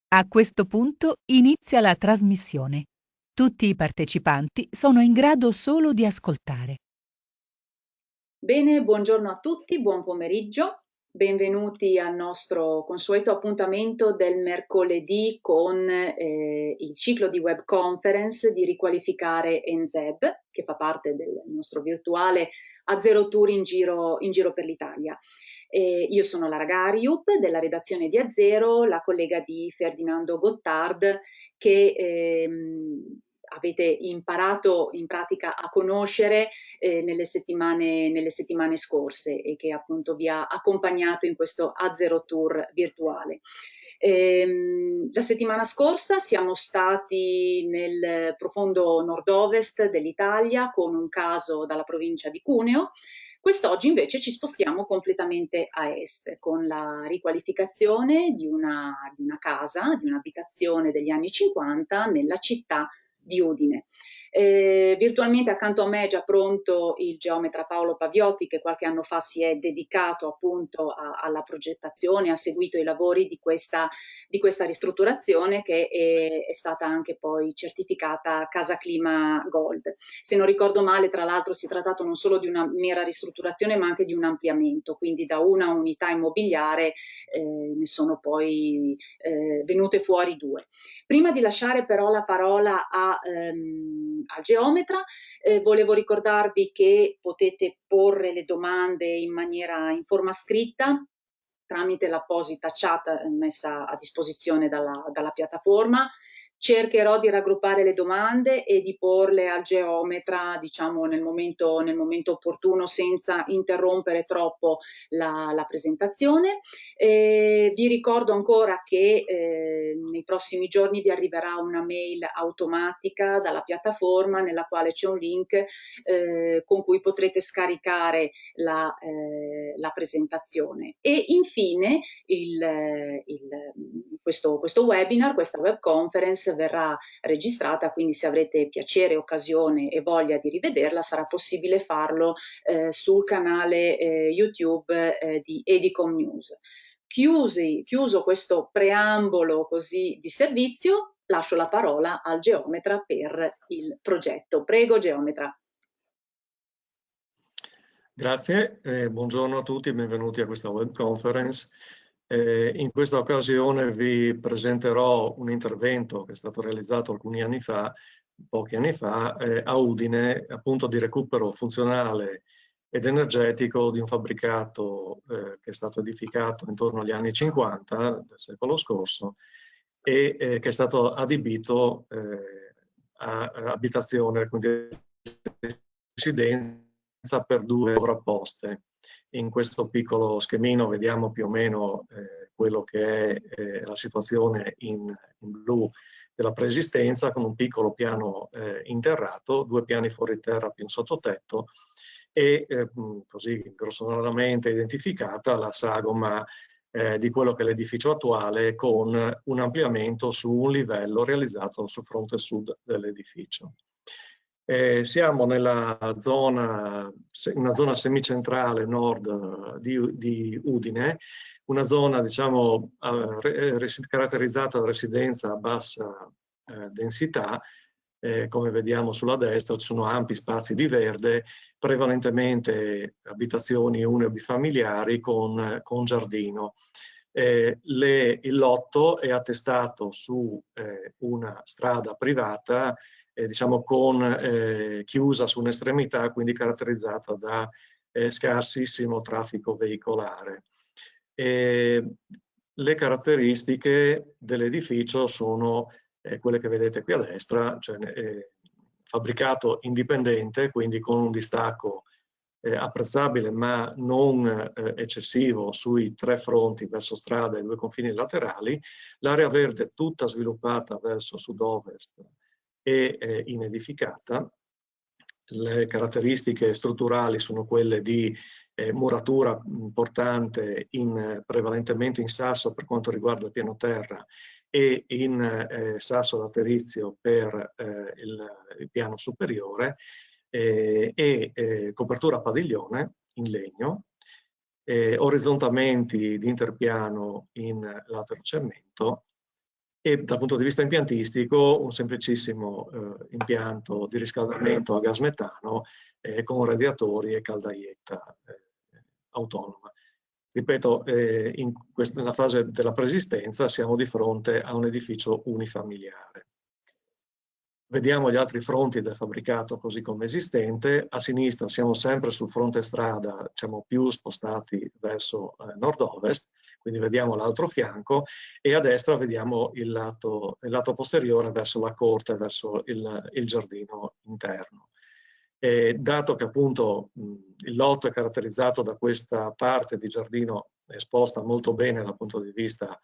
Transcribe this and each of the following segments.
A questo punto inizia la trasmissione. Tutti i partecipanti sono in grado solo di ascoltare. Bene, buongiorno a tutti, buon pomeriggio. Benvenuti al nostro consueto appuntamento del mercoledì con il ciclo di web conference di Riqualificare NZEB, che fa parte del nostro virtuale A Zero Tour in giro per l'Italia. Io sono Lara Gariup della redazione di A Zero, la collega di Ferdinando Gottard che avete imparato in pratica a conoscere nelle settimane scorse e che appunto vi ha accompagnato in questo A Zero Tour virtuale. La settimana scorsa siamo stati nel profondo nord-ovest dell'Italia con un caso dalla provincia di Cuneo. Quest'oggi invece ci spostiamo completamente a est con la riqualificazione di una casa, di un'abitazione degli anni 50 nella città di Udine. Virtualmente accanto a me è già pronto il geometra Paolo Paviotti che qualche anno fa si è dedicato appunto alla progettazione, ha seguito i lavori di questa ristrutturazione che è stata anche poi certificata Casa Clima Gold. Se non ricordo male, tra l'altro si è trattato non solo di una mera ristrutturazione ma anche di un ampliamento, quindi da una unità immobiliare ne sono poi venute fuori due. Prima di lasciare però la parola al geometra, volevo ricordarvi che potete porre le domande in forma scritta tramite l'apposita chat messa a disposizione dalla piattaforma. Cercherò di raggruppare le domande e di porle al geometra, diciamo, nel momento opportuno, senza interrompere troppo la presentazione. Vi ricordo ancora che nei prossimi giorni vi arriverà una mail automatica dalla piattaforma nella quale c'è un link con cui potrete scaricare la presentazione. E infine questo webinar, questa web conference verrà registrata, quindi se avrete piacere, occasione e voglia di rivederla sarà possibile farlo sul canale YouTube di Edicom News. Chiuso questo preambolo così di servizio, lascio la parola al geometra per il progetto. Prego, geometra. Grazie, buongiorno a tutti e benvenuti a questa web conference. In questa occasione vi presenterò un intervento che è stato realizzato alcuni anni fa, pochi anni fa, a Udine, appunto di recupero funzionale ed energetico di un fabbricato che è stato edificato intorno agli anni 50 del secolo scorso e che è stato adibito a abitazione, quindi residenza per due sovrapposte. In questo piccolo schemino vediamo più o meno quello che è la situazione in blu della preesistenza, con un piccolo piano interrato, due piani fuori terra più un sottotetto e così grossolanamente identificata la sagoma di quello che è l'edificio attuale, con un ampliamento su un livello realizzato sul fronte sud dell'edificio. Siamo nella zona, una zona semicentrale nord di Udine, una zona diciamo caratterizzata da residenza a bassa densità. Come vediamo sulla destra ci sono ampi spazi di verde, prevalentemente abitazioni unibifamiliari con giardino. Il lotto è attestato su una strada privata, diciamo chiusa su un'estremità, quindi caratterizzata da scarsissimo traffico veicolare. Le caratteristiche dell'edificio sono quelle che vedete qui a destra, cioè fabbricato indipendente, quindi con un distacco apprezzabile ma non eccessivo sui tre fronti verso strada e due confini laterali, l'area verde tutta sviluppata verso sud-ovest e inedificata. Le caratteristiche strutturali sono quelle di muratura importante prevalentemente in sasso per quanto riguarda il piano terra e in sasso laterizio per il piano superiore, e copertura a padiglione in legno, orizzontamenti di interpiano in laterocemento e dal punto di vista impiantistico un semplicissimo impianto di riscaldamento a gas metano con radiatori e caldaietta autonoma. Ripeto, nella fase della preesistenza siamo di fronte a un edificio unifamiliare. Vediamo gli altri fronti del fabbricato così come esistente. A sinistra siamo sempre sul fronte strada, siamo più spostati verso nord-ovest, quindi vediamo l'altro fianco, e a destra vediamo il lato posteriore verso la corte, verso il giardino interno. Dato che appunto il lotto è caratterizzato da questa parte di giardino esposta molto bene dal punto di vista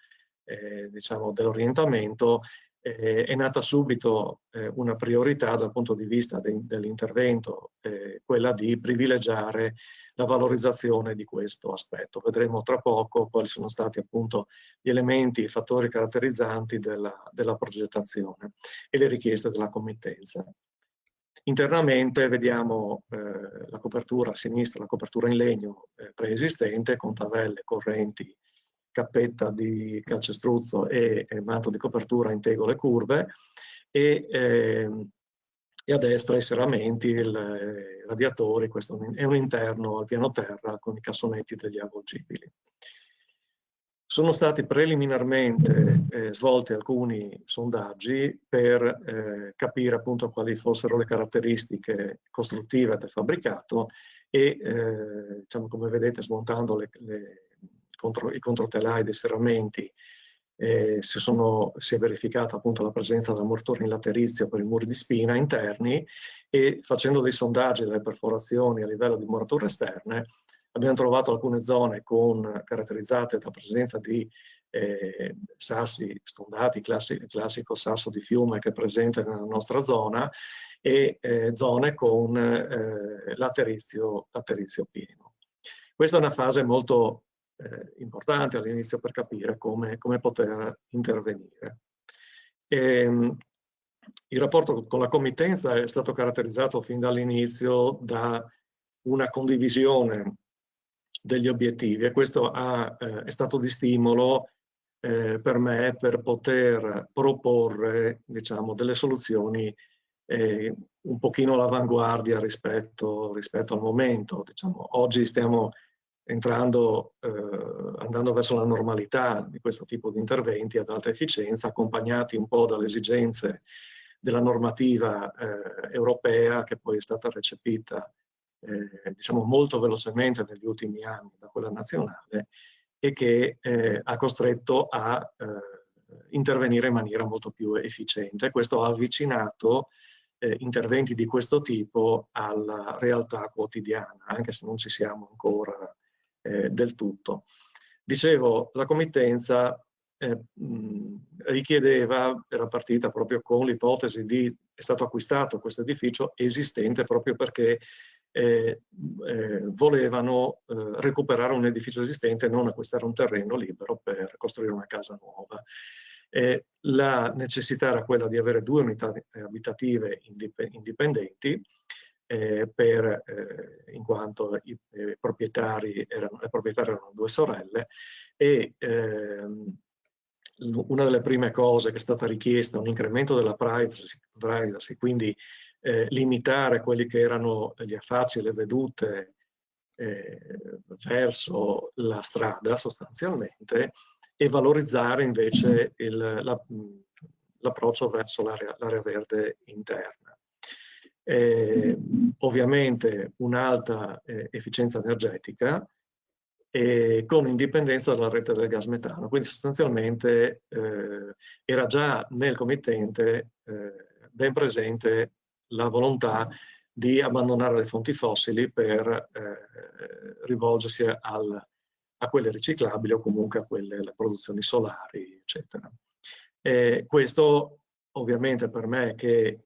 diciamo dell'orientamento, è nata subito una priorità dal punto di vista dell'intervento, quella di privilegiare la valorizzazione di questo aspetto. Vedremo tra poco quali sono stati appunto gli elementi, i fattori caratterizzanti della progettazione e le richieste della committenza. Internamente vediamo la copertura a sinistra, la copertura in legno preesistente con tavelle, correnti, cappetta di calcestruzzo e manto di copertura in tegole curve e a destra i serramenti, i radiatori. Questo è un interno al piano terra con i cassonetti degli avvolgibili. Sono stati preliminarmente svolti alcuni sondaggi per capire appunto quali fossero le caratteristiche costruttive del fabbricato e diciamo, come vedete smontando i controtelai dei serramenti si è verificata appunto la presenza del mortore in laterizio per i muri di spina interni e facendo dei sondaggi delle perforazioni a livello di murature esterne abbiamo trovato alcune zone caratterizzate dalla presenza di sassi stondati, classico sasso di fiume che è presente nella nostra zona, e zone con laterizio pieno. Questa è una fase molto importante all'inizio per capire come poter intervenire. Il rapporto con la committenza è stato caratterizzato fin dall'inizio da una condivisione degli obiettivi e questo è stato di stimolo per me per poter proporre, diciamo, delle soluzioni un pochino all'avanguardia rispetto al momento. Diciamo, oggi stiamo andando verso la normalità di questo tipo di interventi ad alta efficienza, accompagnati un po' dalle esigenze della normativa europea che poi è stata recepita diciamo molto velocemente negli ultimi anni da quella nazionale e che ha costretto a intervenire in maniera molto più efficiente. Questo ha avvicinato interventi di questo tipo alla realtà quotidiana, anche se non ci siamo ancora del tutto. Dicevo, la committenza richiedeva, era partita proprio con l'ipotesi è stato acquistato questo edificio esistente proprio perché volevano recuperare un edificio esistente e non acquistare un terreno libero per costruire una casa nuova. La necessità era quella di avere 2 unità abitative indipendenti in quanto le proprietarie erano 2 sorelle e una delle prime cose che è stata richiesta è un incremento della privacy, quindi limitare quelli che erano gli affacci e le vedute verso la strada sostanzialmente e valorizzare invece l'approccio verso l'area verde interna. Ovviamente un'alta efficienza energetica con indipendenza dalla rete del gas metano. Quindi sostanzialmente era già nel committente ben presente la volontà di abbandonare le fonti fossili per rivolgersi a quelle riciclabili o comunque a quelle le produzioni solari, eccetera. Questo ovviamente per me che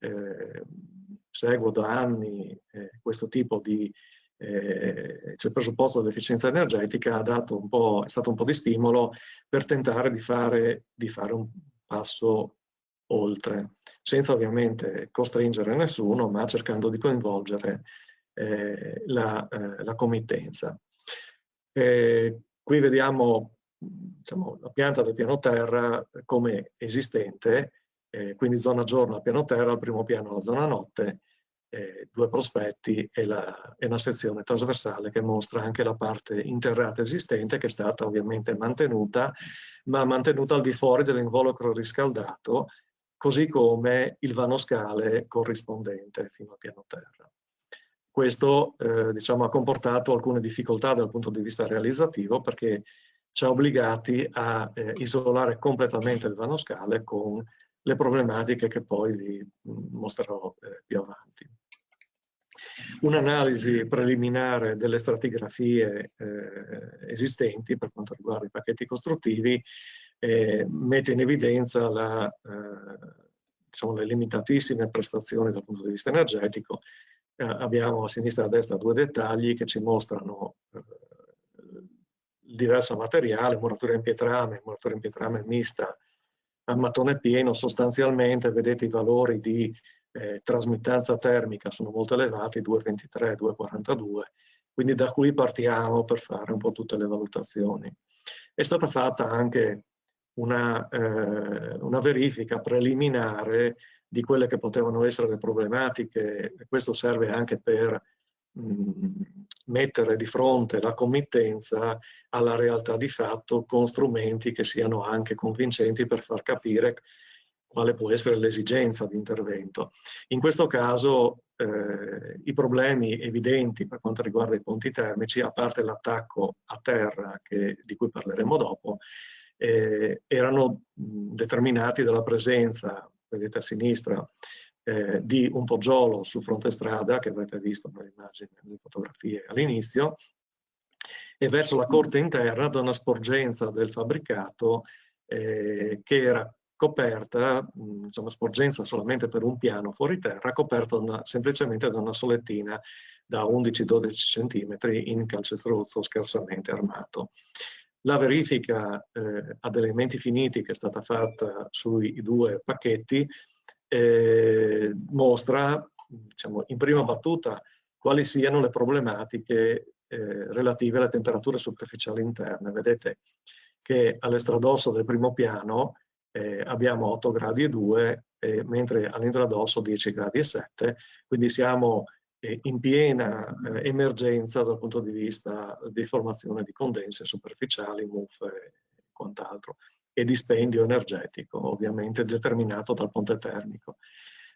seguo da anni questo tipo di cioè il presupposto dell'efficienza energetica è stato un po' di stimolo per tentare di fare un passo oltre, senza ovviamente costringere nessuno, ma cercando di coinvolgere la committenza. Qui vediamo diciamo, la pianta del piano terra come esistente, quindi zona giorno al piano terra, al primo piano la zona notte, due prospetti e una sezione trasversale che mostra anche la parte interrata esistente, che è stata ovviamente mantenuta, ma mantenuta al di fuori dell'involucro riscaldato, così come il vano scale corrispondente fino al piano terra. Questo diciamo, ha comportato alcune difficoltà dal punto di vista realizzativo, perché ci ha obbligati a isolare completamente il vano scale con le problematiche che poi vi mostrerò più avanti. Un'analisi preliminare delle stratigrafie esistenti per quanto riguarda i pacchetti costruttivi mette in evidenza diciamo, le limitatissime prestazioni dal punto di vista energetico. Abbiamo a sinistra e a destra due dettagli che ci mostrano il diverso materiale, muratura in pietrame mista a mattone pieno. Sostanzialmente vedete i valori di trasmittanza termica sono molto elevati, 2,23, 2,42, quindi da qui partiamo per fare un po' tutte le valutazioni. È stata fatta anche una verifica preliminare di quelle che potevano essere le problematiche, e questo serve anche per mettere di fronte la committenza alla realtà di fatto con strumenti che siano anche convincenti per far capire quale può essere l'esigenza di intervento. In questo caso i problemi evidenti per quanto riguarda i ponti termici, a parte l'attacco a terra di cui parleremo dopo, erano determinati dalla presenza, vedete a sinistra, di un poggiolo su fronte strada, che avete visto nelle immagini, nelle fotografie all'inizio, e verso la corte interna da una sporgenza del fabbricato che era coperta, diciamo sporgenza solamente per un piano fuori terra, coperta semplicemente da una solettina da 11-12 cm in calcestruzzo scarsamente armato. La verifica ad elementi finiti che è stata fatta sui due pacchetti mostra, diciamo, in prima battuta quali siano le problematiche relative alle temperature superficiali interne. Vedete che all'estradosso del primo piano abbiamo 8 gradi e 2, mentre all'intradosso 10 gradi e 7, quindi siamo in piena emergenza dal punto di vista di formazione di condense superficiali, muffe e quant'altro, e dispendio energetico ovviamente determinato dal ponte termico.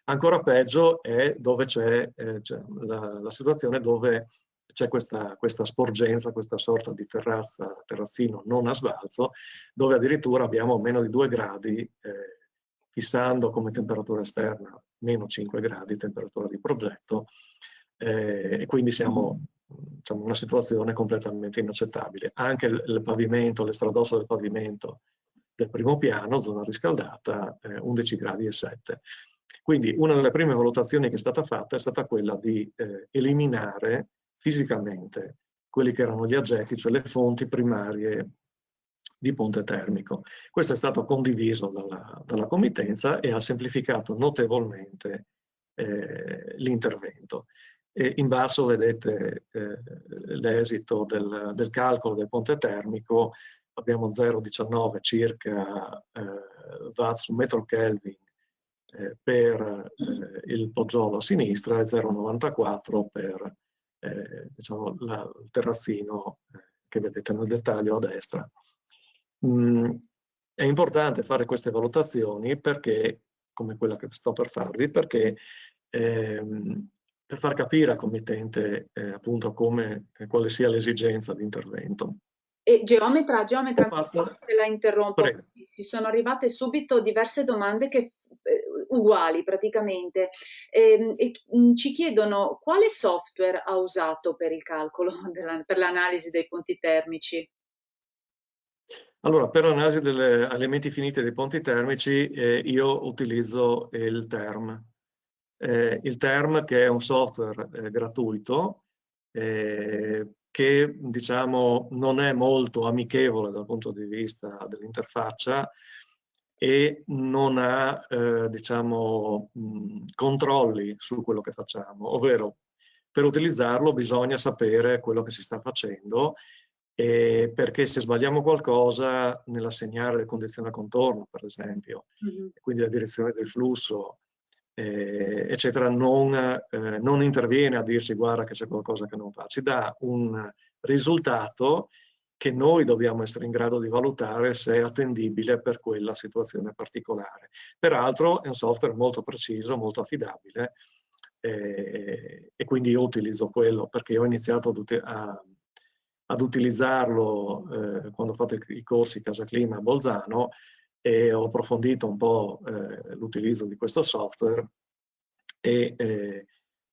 Ancora peggio è dove c'è la situazione dove c'è questa sporgenza, questa sorta di terrazzino non a sbalzo, dove addirittura abbiamo meno di 2 gradi, fissando come temperatura esterna meno 5 gradi, temperatura di progetto, e quindi siamo diciamo, in una situazione completamente inaccettabile. Anche il pavimento, l'estradosso del pavimento del primo piano, zona riscaldata, 11 gradi e 7. Quindi una delle prime valutazioni che è stata fatta è stata quella di eliminare fisicamente quelli che erano gli aggetti, cioè le fonti primarie di ponte termico. Questo è stato condiviso dalla committenza e ha semplificato notevolmente l'intervento. In basso vedete l'esito del calcolo del ponte termico. Abbiamo 0,19 circa watt su metro Kelvin per il poggiolo a sinistra e 0,94 per diciamo, il terrazzino che vedete nel dettaglio a destra. È importante fare queste valutazioni perché, come quella che sto per farvi, perché per far capire al committente appunto quale sia l'esigenza di intervento. E geometra, se la interrompo, Prego. si sono arrivate subito diverse domande uguali praticamente. Ci chiedono quale software ha usato per il calcolo, per l'analisi dei ponti termici. Allora, per l'analisi degli elementi finiti dei ponti termici io utilizzo il TERM. Il TERM, che è un software gratuito, che diciamo non è molto amichevole dal punto di vista dell'interfaccia e non ha diciamo, controlli su quello che facciamo, ovvero per utilizzarlo bisogna sapere quello che si sta facendo perché se sbagliamo qualcosa nell'assegnare le condizioni a contorno, per esempio, quindi la direzione del flusso, eccetera, non interviene a dirci guarda che c'è qualcosa che non va, ci dà un risultato che noi dobbiamo essere in grado di valutare se è attendibile per quella situazione particolare. Peraltro è un software molto preciso, molto affidabile, e quindi io utilizzo quello perché ho iniziato ad utilizzarlo quando ho fatto i corsi Casa Clima a Bolzano, e ho approfondito un po' l'utilizzo di questo software e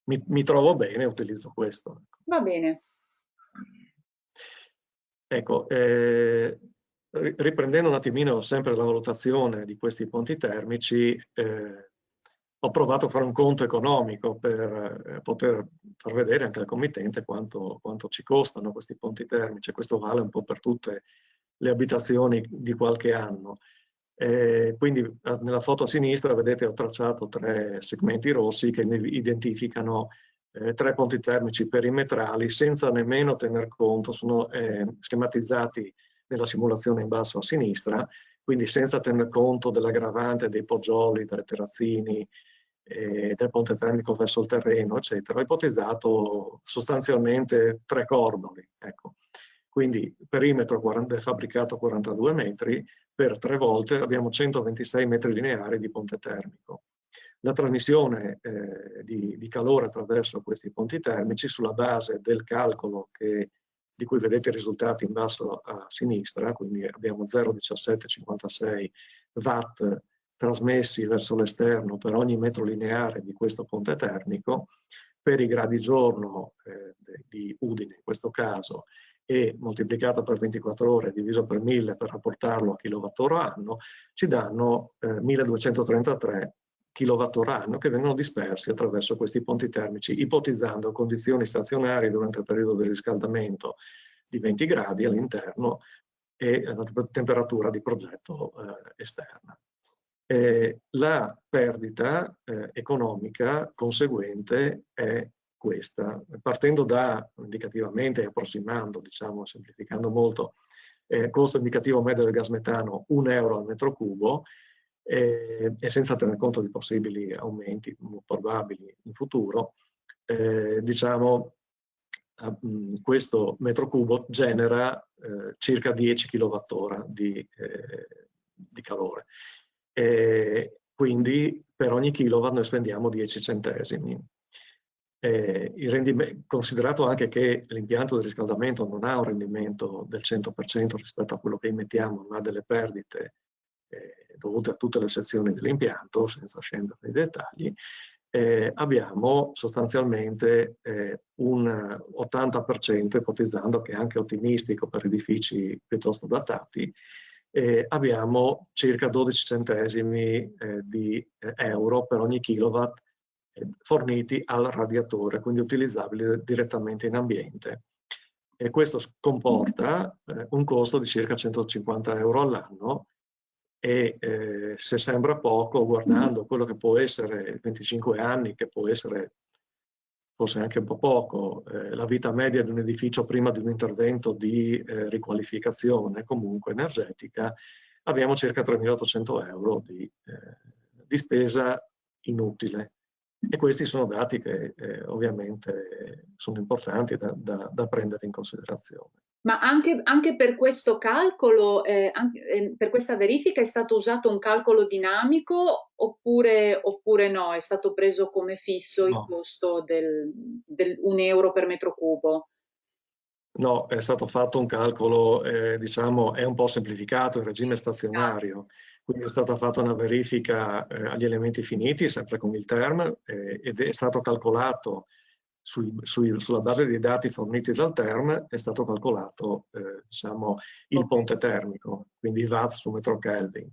mi trovo bene e utilizzo questo. Va bene. Ecco, riprendendo un attimino sempre la valutazione di questi ponti termici, ho provato a fare un conto economico per poter far vedere anche al committente quanto ci costano questi ponti termici. Questo vale un po' per tutte le abitazioni di qualche anno. Quindi nella foto a sinistra vedete ho tracciato 3 segmenti rossi che identificano 3 ponti termici perimetrali senza nemmeno tener conto, sono schematizzati nella simulazione in basso a sinistra, quindi senza tener conto dell'aggravante dei poggioli, delle terrazzini, del ponte termico verso il terreno, eccetera. Ho ipotizzato sostanzialmente 3 cordoli. Ecco. Quindi perimetro del fabbricato 42 metri, per 3 volte abbiamo 126 metri lineari di ponte termico. La trasmissione di calore attraverso questi ponti termici sulla base del calcolo di cui vedete i risultati in basso a sinistra, quindi abbiamo 0,1756 watt trasmessi verso l'esterno per ogni metro lineare di questo ponte termico, per i gradi giorno di Udine in questo caso, e moltiplicato per 24 ore diviso per 1000 per rapportarlo a kilowattora anno, ci danno 1233 kilowattora anno che vengono dispersi attraverso questi ponti termici, ipotizzando condizioni stazionarie durante il periodo del riscaldamento di 20 gradi all'interno e la temperatura di progetto esterna. La perdita economica conseguente è questa, partendo da, indicativamente, approssimando, diciamo, semplificando molto, costo indicativo medio del gas metano 1 euro al metro cubo, e senza tener conto di possibili aumenti probabili in futuro, diciamo, questo metro cubo genera circa 10 kWh di calore. Quindi per ogni kilowatt noi spendiamo 10 centesimi. Considerato anche che l'impianto di riscaldamento non ha un rendimento del 100% rispetto a quello che immettiamo, ma ha delle perdite dovute a tutte le sezioni dell'impianto, senza scendere nei dettagli, abbiamo sostanzialmente un 80%, ipotizzando che è anche ottimistico per edifici piuttosto datati, abbiamo circa 12 centesimi di euro per ogni kilowatt forniti al radiatore, quindi utilizzabili direttamente in ambiente. E questo comporta un costo di circa 150 euro all'anno, e se sembra poco, guardando quello che può essere 25 anni, che può essere forse anche un po' poco, la vita media di un edificio prima di un intervento di riqualificazione comunque energetica, abbiamo circa 3.800 euro di spesa inutile. E questi sono dati che ovviamente sono importanti da prendere in considerazione. Ma anche per questo calcolo, per questa verifica è stato usato un calcolo dinamico oppure no? È stato preso come fisso il costo del 1 euro per metro cubo? No, è stato fatto un calcolo, diciamo, è un po' semplificato in regime stazionario, quindi è stata fatta una verifica agli elementi finiti, sempre con il term, ed è stato calcolato sulla base dei dati forniti dal term, è stato calcolato diciamo, il ponte termico, quindi watt su metro Kelvin.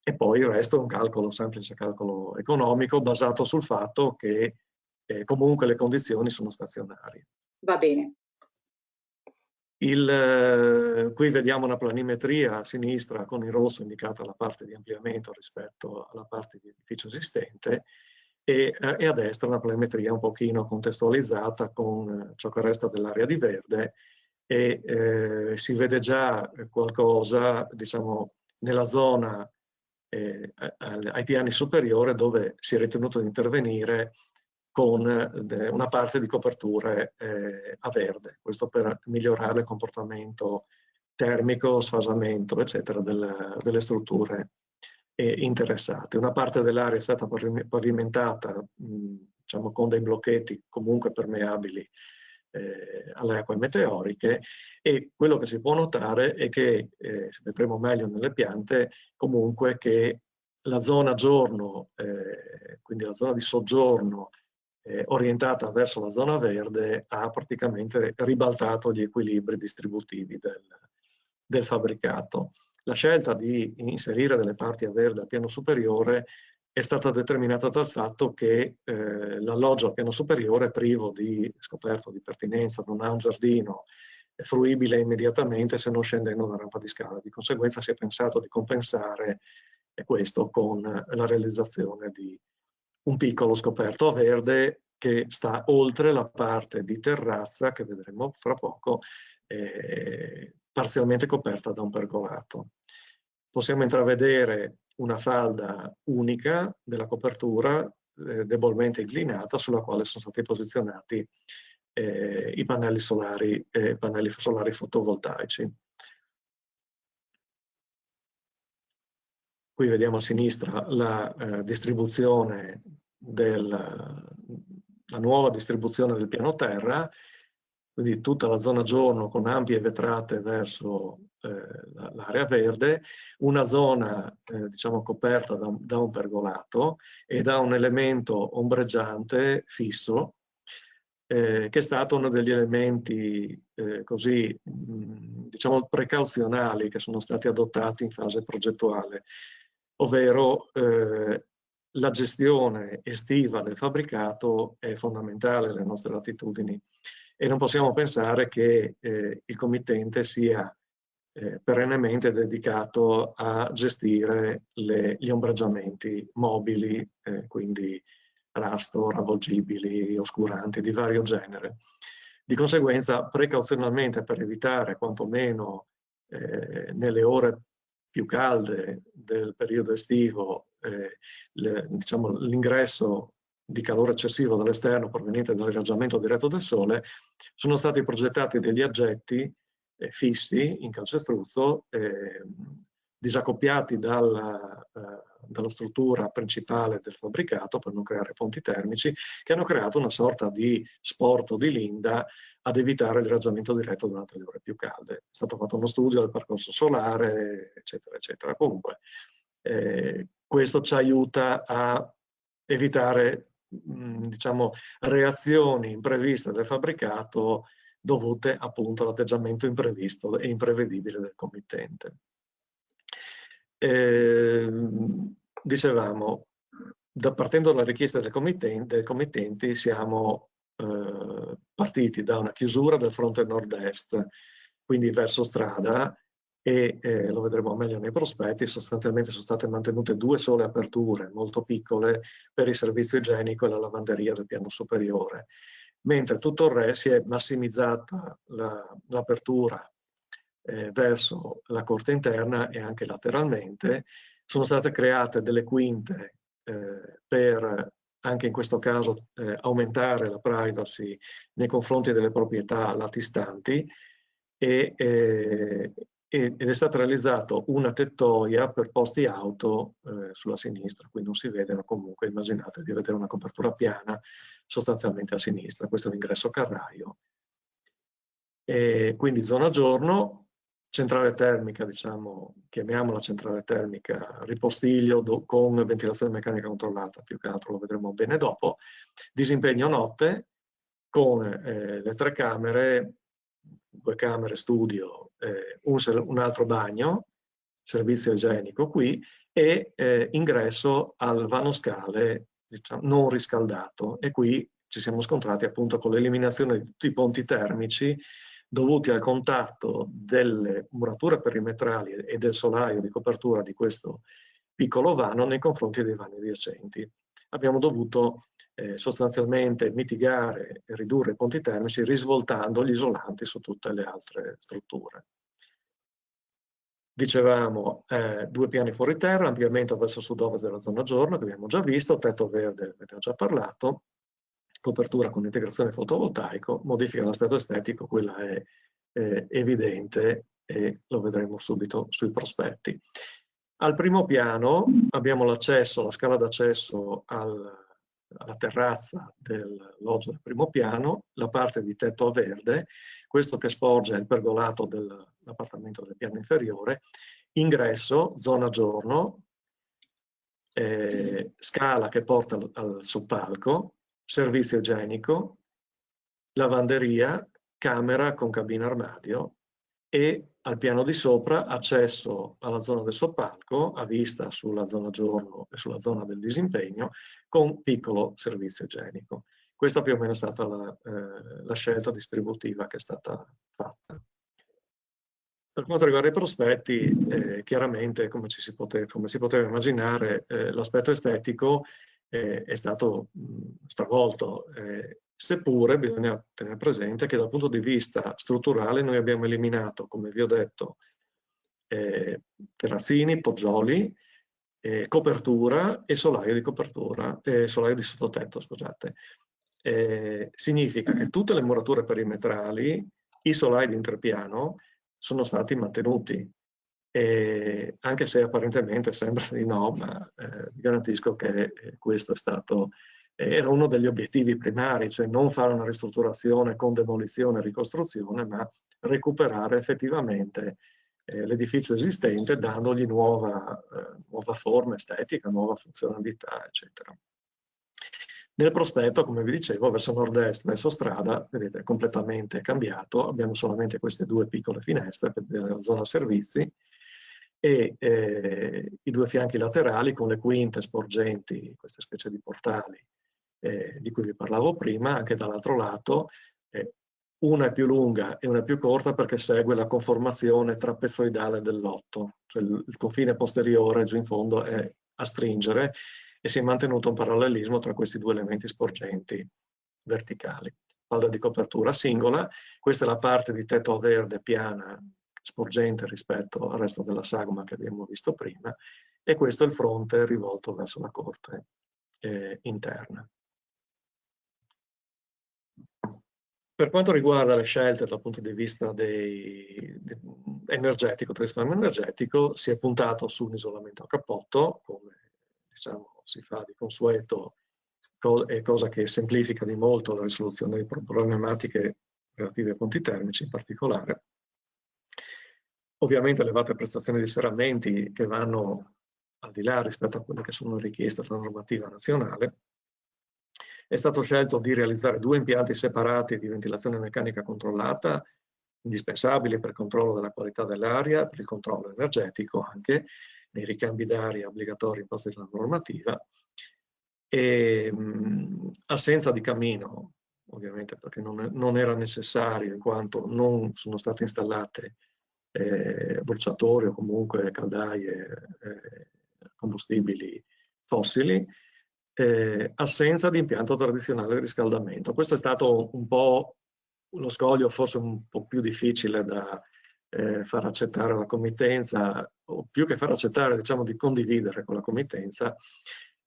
E poi il resto è un calcolo, semplice calcolo economico, basato sul fatto che comunque le condizioni sono stazionarie. Va bene. Qui vediamo una planimetria a sinistra con in rosso indicata la parte di ampliamento rispetto alla parte di edificio esistente, e a destra una planimetria un pochino contestualizzata con ciò che resta dell'area di verde, e si vede già qualcosa, diciamo, nella zona ai piani superiori, dove si è ritenuto di intervenire con una parte di coperture a verde, questo per migliorare il comportamento termico, sfasamento, eccetera, delle strutture interessate. Una parte dell'area è stata pavimentata, diciamo, con dei blocchetti comunque permeabili alle acque meteoriche, e quello che si può notare è che, se vedremo meglio nelle piante, comunque che la zona giorno, quindi la zona di soggiorno orientata verso la zona verde, ha praticamente ribaltato gli equilibri distributivi del fabbricato. La scelta di inserire delle parti a verde al piano superiore è stata determinata dal fatto che l'alloggio al piano superiore è privo di scoperto di pertinenza, non ha un giardino, è fruibile immediatamente se non scendendo una rampa di scala. Di conseguenza si è pensato di compensare questo con la realizzazione di un piccolo scoperto a verde che sta oltre la parte di terrazza, che vedremo fra poco, parzialmente coperta da un pergolato. Possiamo intravedere una falda unica della copertura, debolmente inclinata, sulla quale sono stati posizionati i pannelli solari fotovoltaici. Qui vediamo a sinistra la distribuzione la nuova distribuzione del piano terra, quindi tutta la zona giorno con ampie vetrate verso l'area verde, una zona diciamo coperta da un pergolato e da un elemento ombreggiante fisso, che è stato uno degli elementi così, diciamo, precauzionali che sono stati adottati in fase progettuale, ovvero la gestione estiva del fabbricato è fondamentale alle nostre latitudini e non possiamo pensare che il committente sia perennemente dedicato a gestire gli ombreggiamenti mobili, quindi rasto, ravvolgibili, oscuranti di vario genere. Di conseguenza, precauzionalmente, per evitare quantomeno nelle ore più calde del periodo estivo diciamo, l'ingresso di calore eccessivo dall'esterno proveniente dall'irraggiamento diretto del sole, sono stati progettati degli aggetti fissi in calcestruzzo, disaccoppiati dalla struttura principale del fabbricato per non creare ponti termici, che hanno creato una sorta di sporto di linda ad evitare l'irraggiamento diretto durante le ore più calde. È stato fatto uno studio del percorso solare, eccetera, eccetera. Comunque, questo ci aiuta a evitare, diciamo, reazioni impreviste del fabbricato dovute appunto all'atteggiamento imprevisto e imprevedibile del committente. Dicevamo, partendo dalla richiesta del committenti siamo partiti da una chiusura del fronte nord-est, quindi verso strada, e lo vedremo meglio nei prospetti. Sostanzialmente sono state mantenute due sole aperture molto piccole per il servizio igienico e la lavanderia del piano superiore, mentre tutto il resto si è massimizzata l'apertura verso la corte interna e anche lateralmente. Sono state create delle quinte per, anche in questo caso, aumentare la privacy nei confronti delle proprietà latistanti, ed è stata realizzata una tettoia per posti auto sulla sinistra, qui non si vede, ma comunque immaginate di vedere una copertura piana sostanzialmente a sinistra. Questo è l'ingresso carraio. Quindi zona giorno, centrale termica, diciamo, chiamiamola centrale termica ripostiglio con ventilazione meccanica controllata, più che altro lo vedremo bene dopo. Disimpegno notte con le 3 camere, 2 camere studio, un altro bagno, servizio igienico qui, e ingresso al vanoscale, diciamo, non riscaldato, e qui ci siamo scontrati appunto con l'eliminazione di tutti i ponti termici dovuti al contatto delle murature perimetrali e del solaio di copertura di questo piccolo vano nei confronti dei vani adiacenti. Abbiamo dovuto sostanzialmente mitigare e ridurre i ponti termici risvoltando gli isolanti su tutte le altre strutture. Dicevamo 2 piani fuori terra, ampliamento verso sud-ovest della zona giorno che abbiamo già visto, tetto verde ve ne ho già parlato, copertura con integrazione fotovoltaico, modifica l'aspetto estetico, quella è evidente e lo vedremo subito sui prospetti. Al primo piano abbiamo l'accesso, la scala d'accesso alla terrazza del loggia del primo piano, la parte di tetto a verde, questo che sporge il pergolato dell'appartamento del piano inferiore, ingresso, zona giorno, scala che porta al soppalco, servizio igienico, lavanderia, camera con cabina armadio e al piano di sopra accesso alla zona del soppalco a vista sulla zona giorno e sulla zona del disimpegno con piccolo servizio igienico. Questa più o meno è stata la scelta distributiva che è stata fatta. Per quanto riguarda i prospetti, chiaramente come si poteva immaginare, l'aspetto estetico è stato stravolto, seppure bisogna tenere presente che dal punto di vista strutturale noi abbiamo eliminato, come vi ho detto, terrazzini, poggioli, copertura e solaio di copertura, solaio di sottotetto, scusate. Significa che tutte le murature perimetrali, i solai di interpiano, sono stati mantenuti, anche se apparentemente sembra di no, ma vi garantisco che questo è stato, era uno degli obiettivi primari, cioè non fare una ristrutturazione con demolizione e ricostruzione, ma recuperare effettivamente l'edificio esistente dandogli nuova forma estetica, nuova funzionalità, eccetera. Nel prospetto, come vi dicevo, verso nord-est, verso strada, vedete, è completamente cambiato. Abbiamo solamente queste 2 piccole finestre per la zona servizi e i 2 fianchi laterali con le quinte sporgenti, queste specie di portali di cui vi parlavo prima, anche dall'altro lato. Una è più lunga e una è più corta perché segue la conformazione trapezoidale del lotto, cioè il confine posteriore giù in fondo è a stringere e si è mantenuto un parallelismo tra questi 2 elementi sporgenti verticali. Falda di copertura singola, questa è la parte di tetto verde piana sporgente rispetto al resto della sagoma che abbiamo visto prima e questo è il fronte rivolto verso la corte interna. Per quanto riguarda le scelte dal punto di vista energetico, del risparmio energetico, si è puntato su un isolamento a cappotto, come diciamo si fa di consueto, cosa che semplifica di molto la risoluzione di problematiche relative ai ponti termici in particolare. Ovviamente elevate prestazioni di serramenti che vanno al di là rispetto a quelle che sono richieste dalla normativa nazionale. È stato scelto di realizzare 2 impianti separati di ventilazione meccanica controllata, indispensabili per il controllo della qualità dell'aria, per il controllo energetico anche, nei ricambi d'aria obbligatori imposti dalla normativa, e assenza di camino, ovviamente perché non era necessario in quanto non sono state installate bruciatori o comunque caldaie combustibili fossili, assenza di impianto tradizionale di riscaldamento. Questo è stato un po' lo scoglio forse un po' più difficile da far accettare alla committenza, o più che far accettare, diciamo di condividere con la committenza,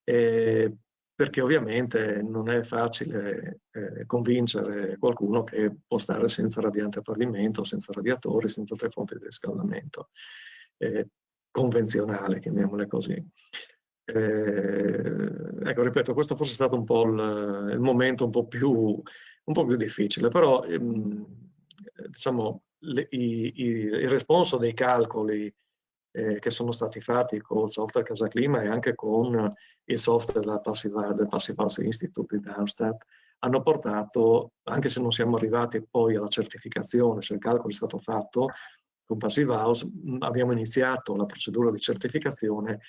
perché ovviamente non è facile convincere qualcuno che può stare senza radiante a pavimento, senza radiatori, senza 3 fonti di riscaldamento convenzionale, chiamiamole così. Ecco, ripeto, questo forse è stato un po' il momento un po' più difficile, però diciamo il responso dei calcoli che sono stati fatti con il software Casa Clima e anche con il software del Passive House Institute di Darmstadt hanno portato, anche se non siamo arrivati poi alla certificazione, cioè il calcolo è stato fatto con Passive House, abbiamo iniziato la procedura di certificazione,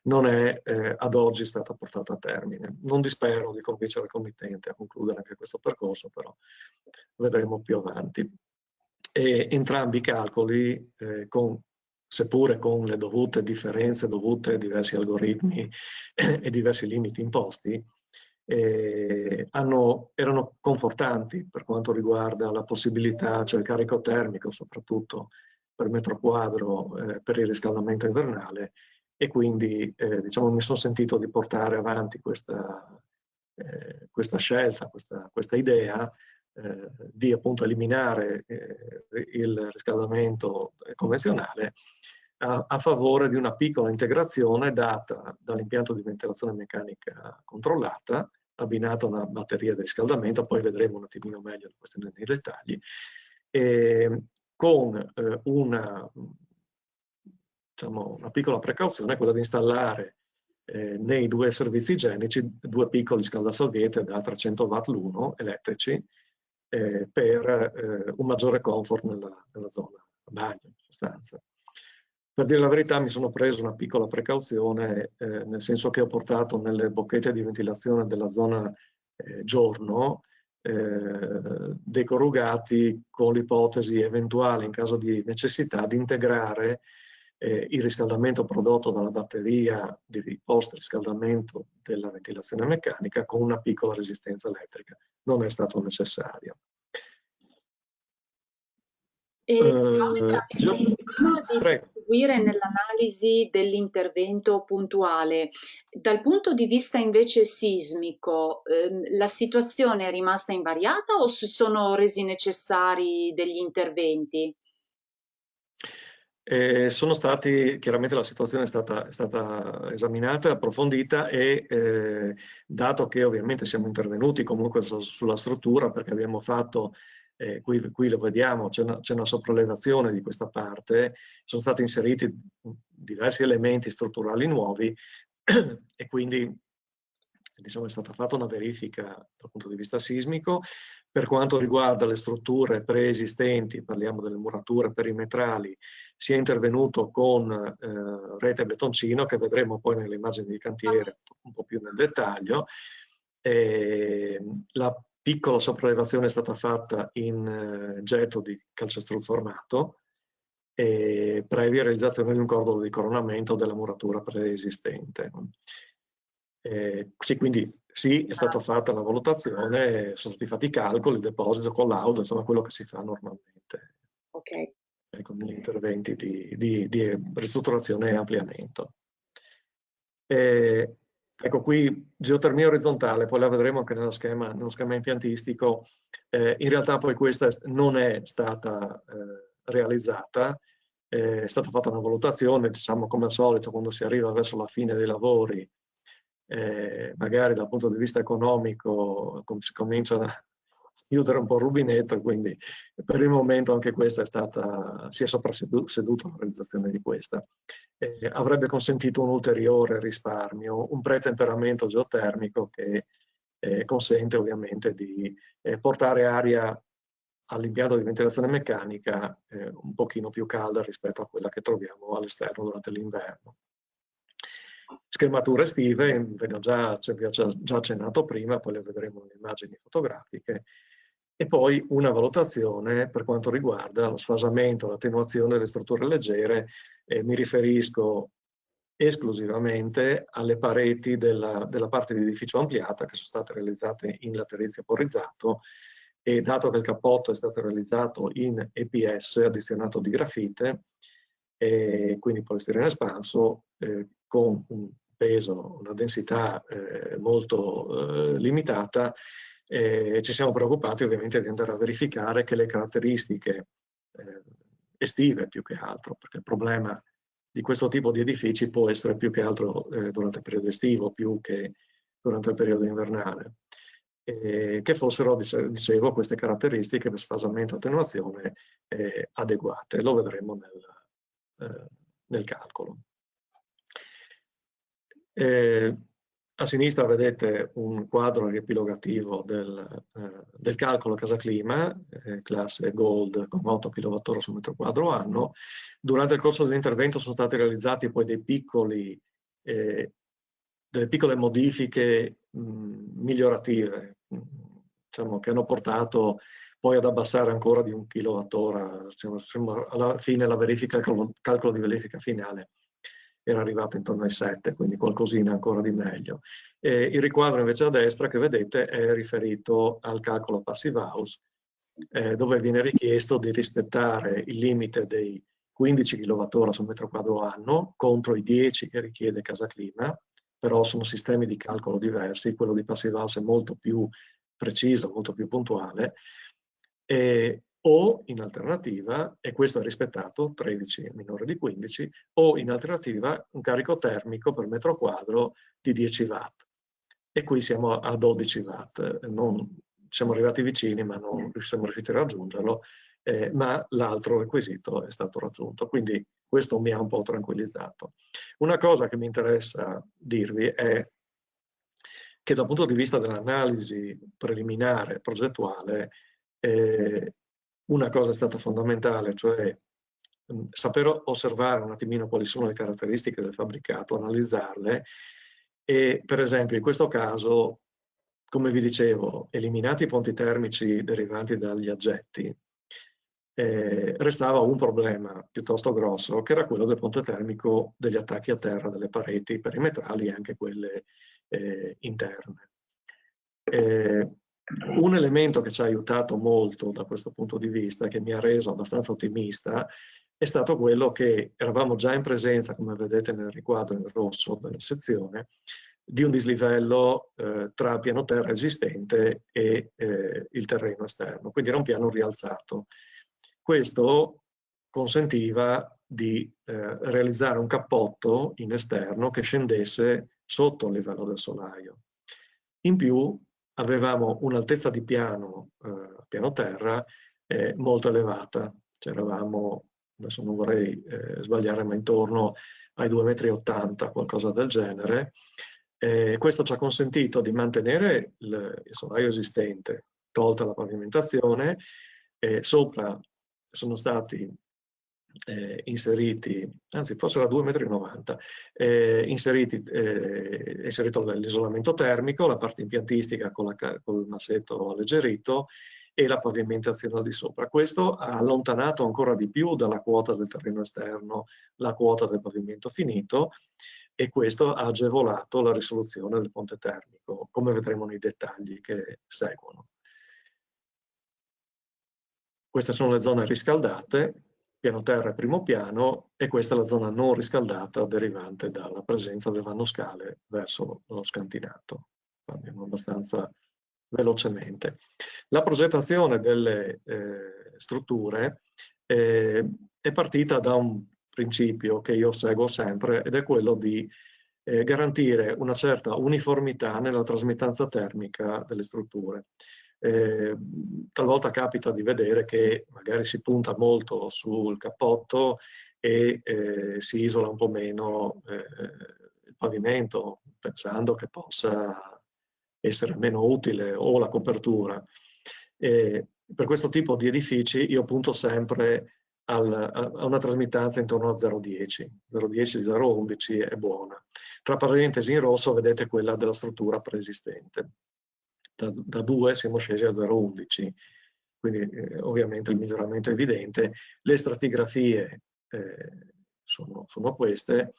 non è ad oggi stata portata a termine. Non dispero di convincere il committente a concludere anche questo percorso, però vedremo più avanti. E entrambi i calcoli, seppure con le dovute differenze, dovute a diversi algoritmi e diversi limiti imposti, erano confortanti per quanto riguarda la possibilità, cioè il carico termico soprattutto per metro quadro per il riscaldamento invernale, e quindi diciamo, mi sono sentito di portare avanti questa scelta, questa idea di appunto eliminare il riscaldamento convenzionale a favore di una piccola integrazione data dall'impianto di ventilazione meccanica controllata, abbinata a una batteria di riscaldamento, poi vedremo un attimino meglio la questione nei dettagli, con diciamo, una piccola precauzione, quella di installare nei due servizi igienici due piccoli scaldasalviette da 300 watt l'uno, elettrici, per un maggiore comfort nella zona bagno, in sostanza. Per dire la verità mi sono preso una piccola precauzione, nel senso che ho portato nelle bocchette di ventilazione della zona giorno dei corrugati con l'ipotesi eventuale, in caso di necessità, di integrare il riscaldamento prodotto dalla batteria di post-riscaldamento della ventilazione meccanica con una piccola resistenza elettrica. Non è stato necessario. Prima di seguire nell'analisi dell'intervento puntuale, dal punto di vista invece sismico, la situazione è rimasta invariata o si sono resi necessari degli interventi? Sono stati, chiaramente la situazione è stata esaminata, approfondita e dato che ovviamente siamo intervenuti comunque sulla struttura, perché abbiamo fatto, qui lo vediamo, c'è una sopraelevazione di questa parte, sono stati inseriti diversi elementi strutturali nuovi e quindi diciamo, è stata fatta una verifica dal punto di vista sismico. Per quanto riguarda le strutture preesistenti, parliamo delle murature perimetrali, si è intervenuto con rete e betoncino, che vedremo poi nelle immagini di cantiere un po' più nel dettaglio. La piccola sopraelevazione è stata fatta in getto di calcestruzzo armato, previa realizzazione di un cordolo di coronamento della muratura preesistente. Sì, quindi sì, è stata fatta la valutazione, sono stati fatti i calcoli, il deposito con laudo, insomma quello che si fa normalmente con gli interventi di ristrutturazione e ampliamento. Ecco qui geotermia orizzontale, poi la vedremo anche nello schema impiantistico. In realtà poi questa non è stata realizzata, è stata fatta una valutazione, diciamo come al solito quando si arriva verso la fine dei lavori, magari dal punto di vista economico si comincia a chiudere un po' il rubinetto, e quindi per il momento anche questa si è soprasseduta la realizzazione di questa. Avrebbe consentito un ulteriore risparmio, un pretemperamento geotermico che consente ovviamente di portare aria all'impianto di ventilazione meccanica un pochino più calda rispetto a quella che troviamo all'esterno durante l'inverno. Scremature estive, ve ne ho già accennato prima, poi le vedremo nelle immagini fotografiche, e poi una valutazione per quanto riguarda lo sfasamento, l'attenuazione delle strutture leggere. Mi riferisco esclusivamente alle pareti della parte di edificio ampliata che sono state realizzate in laterizio porrizzato, e dato che il cappotto è stato realizzato in EPS addizionato di grafite, quindi polistirene espanso, con un peso, una densità molto limitata, ci siamo preoccupati ovviamente di andare a verificare che le caratteristiche estive più che altro, perché il problema di questo tipo di edifici può essere più che altro durante il periodo estivo, più che durante il periodo invernale, che fossero, dicevo, queste caratteristiche per sfasamento e attenuazione adeguate. Lo vedremo nel calcolo. A sinistra vedete un quadro riepilogativo del calcolo casa clima, classe Gold con 8 kWh su metro quadro anno. Durante il corso dell'intervento sono stati realizzati poi delle piccole modifiche migliorative, diciamo, che hanno portato poi ad abbassare ancora di 1 kWh, alla fine la verifica, il calcolo di verifica finale era arrivato intorno ai 7, quindi qualcosina ancora di meglio. Il riquadro invece a destra che vedete è riferito al calcolo Passive House, dove viene richiesto di rispettare il limite dei 15 kWh sul metro quadro anno contro i 10 che richiede Casa Clima, però sono sistemi di calcolo diversi, quello di Passive House è molto più preciso, molto più puntuale, o in alternativa, e questo è rispettato, 13 minore di 15, o in alternativa un carico termico per metro quadro di 10 watt. E qui siamo a 12 watt, siamo arrivati vicini ma non siamo riusciti a raggiungerlo, ma l'altro requisito è stato raggiunto, quindi questo mi ha un po' tranquillizzato. Una cosa che mi interessa dirvi è che dal punto di vista dell'analisi preliminare, progettuale, una cosa è stata fondamentale, cioè saper osservare un attimino quali sono le caratteristiche del fabbricato, analizzarle e per esempio in questo caso, come vi dicevo, eliminati i ponti termici derivanti dagli aggetti, restava un problema piuttosto grosso, che era quello del ponte termico degli attacchi a terra delle pareti perimetrali e anche quelle interne. Un elemento che ci ha aiutato molto da questo punto di vista, che mi ha reso abbastanza ottimista, è stato quello che eravamo già in presenza, come vedete nel riquadro in rosso della sezione, di un dislivello tra il piano terra esistente e il terreno esterno, quindi era un piano rialzato. Questo consentiva di realizzare un cappotto in esterno che scendesse sotto il livello del solaio. In più avevamo un'altezza di piano terra molto elevata, cioè eravamo, adesso non vorrei sbagliare, ma intorno ai 2,80 m, qualcosa del genere. Questo ci ha consentito di mantenere il solaio esistente, tolta la pavimentazione, sopra sono stati inseriti, anzi forse era 2,90 m, inserito l'isolamento termico, la parte impiantistica con il massetto alleggerito e la pavimentazione di sopra. Questo ha allontanato ancora di più dalla quota del terreno esterno la quota del pavimento finito e questo ha agevolato la risoluzione del ponte termico, come vedremo nei dettagli che seguono. Queste sono le zone riscaldate, piano terra e primo piano, e questa è la zona non riscaldata derivante dalla presenza del vanoscale verso lo scantinato. Andiamo abbastanza velocemente. La progettazione delle strutture è partita da un principio che io seguo sempre ed è quello di garantire una certa uniformità nella trasmittanza termica delle strutture. Talvolta capita di vedere che magari si punta molto sul cappotto e si isola un po' meno il pavimento, pensando che possa essere meno utile o la copertura. Per questo tipo di edifici io punto sempre a una trasmittanza intorno a 0,10, 0,10, 0,11 è buona. Tra parentesi in rosso vedete quella della struttura preesistente. Da 2 siamo scesi a 0,11, quindi ovviamente il miglioramento è evidente. Le stratigrafie sono queste,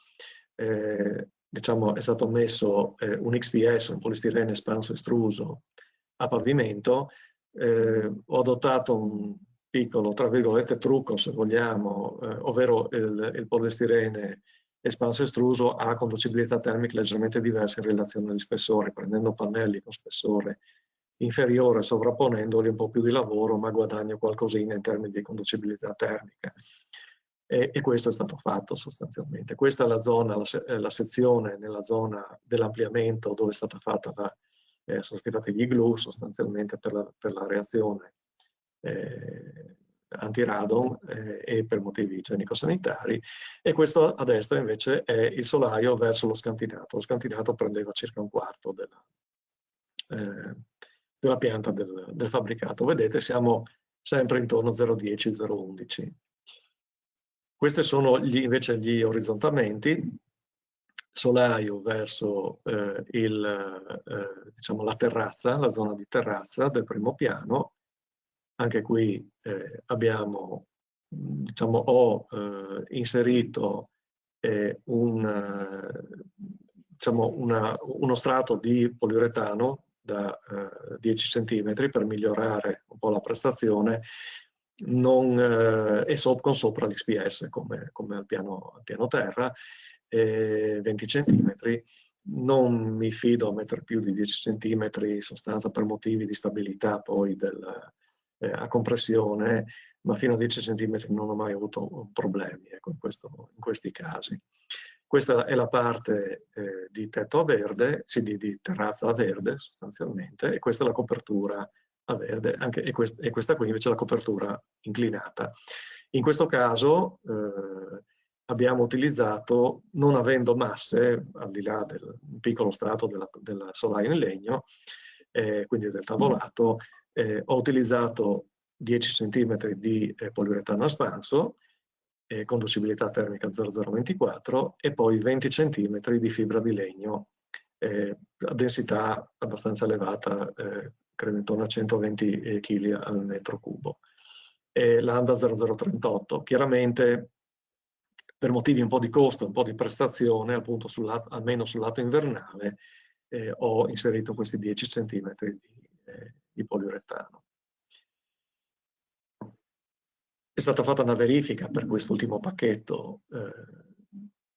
diciamo è stato messo un XPS, un polistirene espanso estruso a pavimento, ho adottato un piccolo, tra virgolette, trucco se vogliamo, ovvero il polistirene espanso estruso ha conducibilità termica leggermente diversa in relazione agli spessori, prendendo pannelli con spessore inferiore, sovrapponendoli un po' più di lavoro, ma guadagno qualcosina in termini di conducibilità termica. E questo è stato fatto sostanzialmente. Questa è la zona, la sezione nella zona dell'ampliamento dove è stata fatta sono stati fatti gli igloo sostanzialmente per la reazione antiradon e per motivi igienico-sanitari, e questo a destra invece è il solaio verso lo scantinato. Lo scantinato prendeva circa un quarto della pianta del fabbricato. Vedete, siamo sempre intorno a 0,10, 0,11. Questi sono invece gli orizzontamenti. Solaio verso diciamo, la terrazza, la zona di terrazza del primo piano. Anche qui abbiamo, diciamo, ho inserito diciamo uno strato di poliuretano da 10 cm per migliorare un po' la prestazione, con sopra l'XPS come al piano terra, 20 cm. Non mi fido a mettere più di 10 cm in sostanza per motivi di stabilità poi a compressione, ma fino a 10 cm non ho mai avuto problemi, ecco, in questi casi. Questa è la parte di tetto a verde, di terrazza a verde sostanzialmente, e questa è la copertura a verde, e questa qui invece è la copertura inclinata. In questo caso abbiamo utilizzato, non avendo masse, al di là del piccolo strato della solaia in legno, quindi del tavolato, ho utilizzato 10 cm di poliuretano a spanso, conducibilità termica 0024, e poi 20 cm di fibra di legno a densità abbastanza elevata, credo intorno a 120 kg al metro cubo. Lambda 0038, chiaramente per motivi un po' di costo, un po' di prestazione, appunto almeno sul lato invernale, ho inserito questi 10 cm di poliuretano. È stata fatta una verifica per quest'ultimo pacchetto,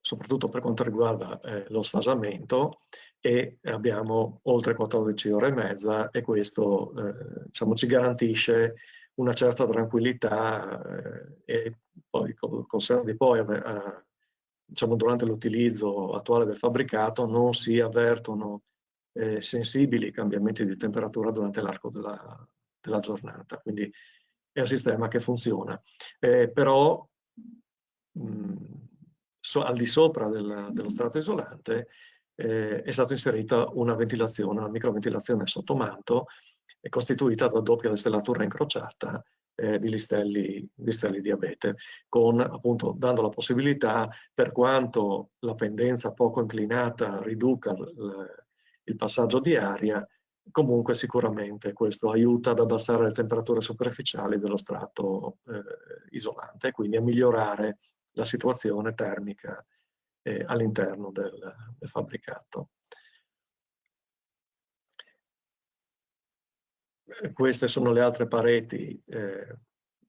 soprattutto per quanto riguarda lo sfasamento, e abbiamo oltre 14 ore e mezza, e questo diciamo, ci garantisce una certa tranquillità, e poi conservi poi diciamo, durante l'utilizzo attuale del fabbricato non si avvertono sensibili cambiamenti di temperatura durante l'arco della giornata, quindi è un sistema che funziona. Però al di sopra dello strato isolante è stata inserita una ventilazione, una microventilazione sottomanto, costituita da doppia destellatura incrociata di listelli di abete, appunto dando la possibilità, per quanto la pendenza poco inclinata riduca il passaggio di aria, comunque sicuramente questo aiuta ad abbassare le temperature superficiali dello strato isolante, e quindi a migliorare la situazione termica all'interno del fabbricato. Queste sono le altre pareti,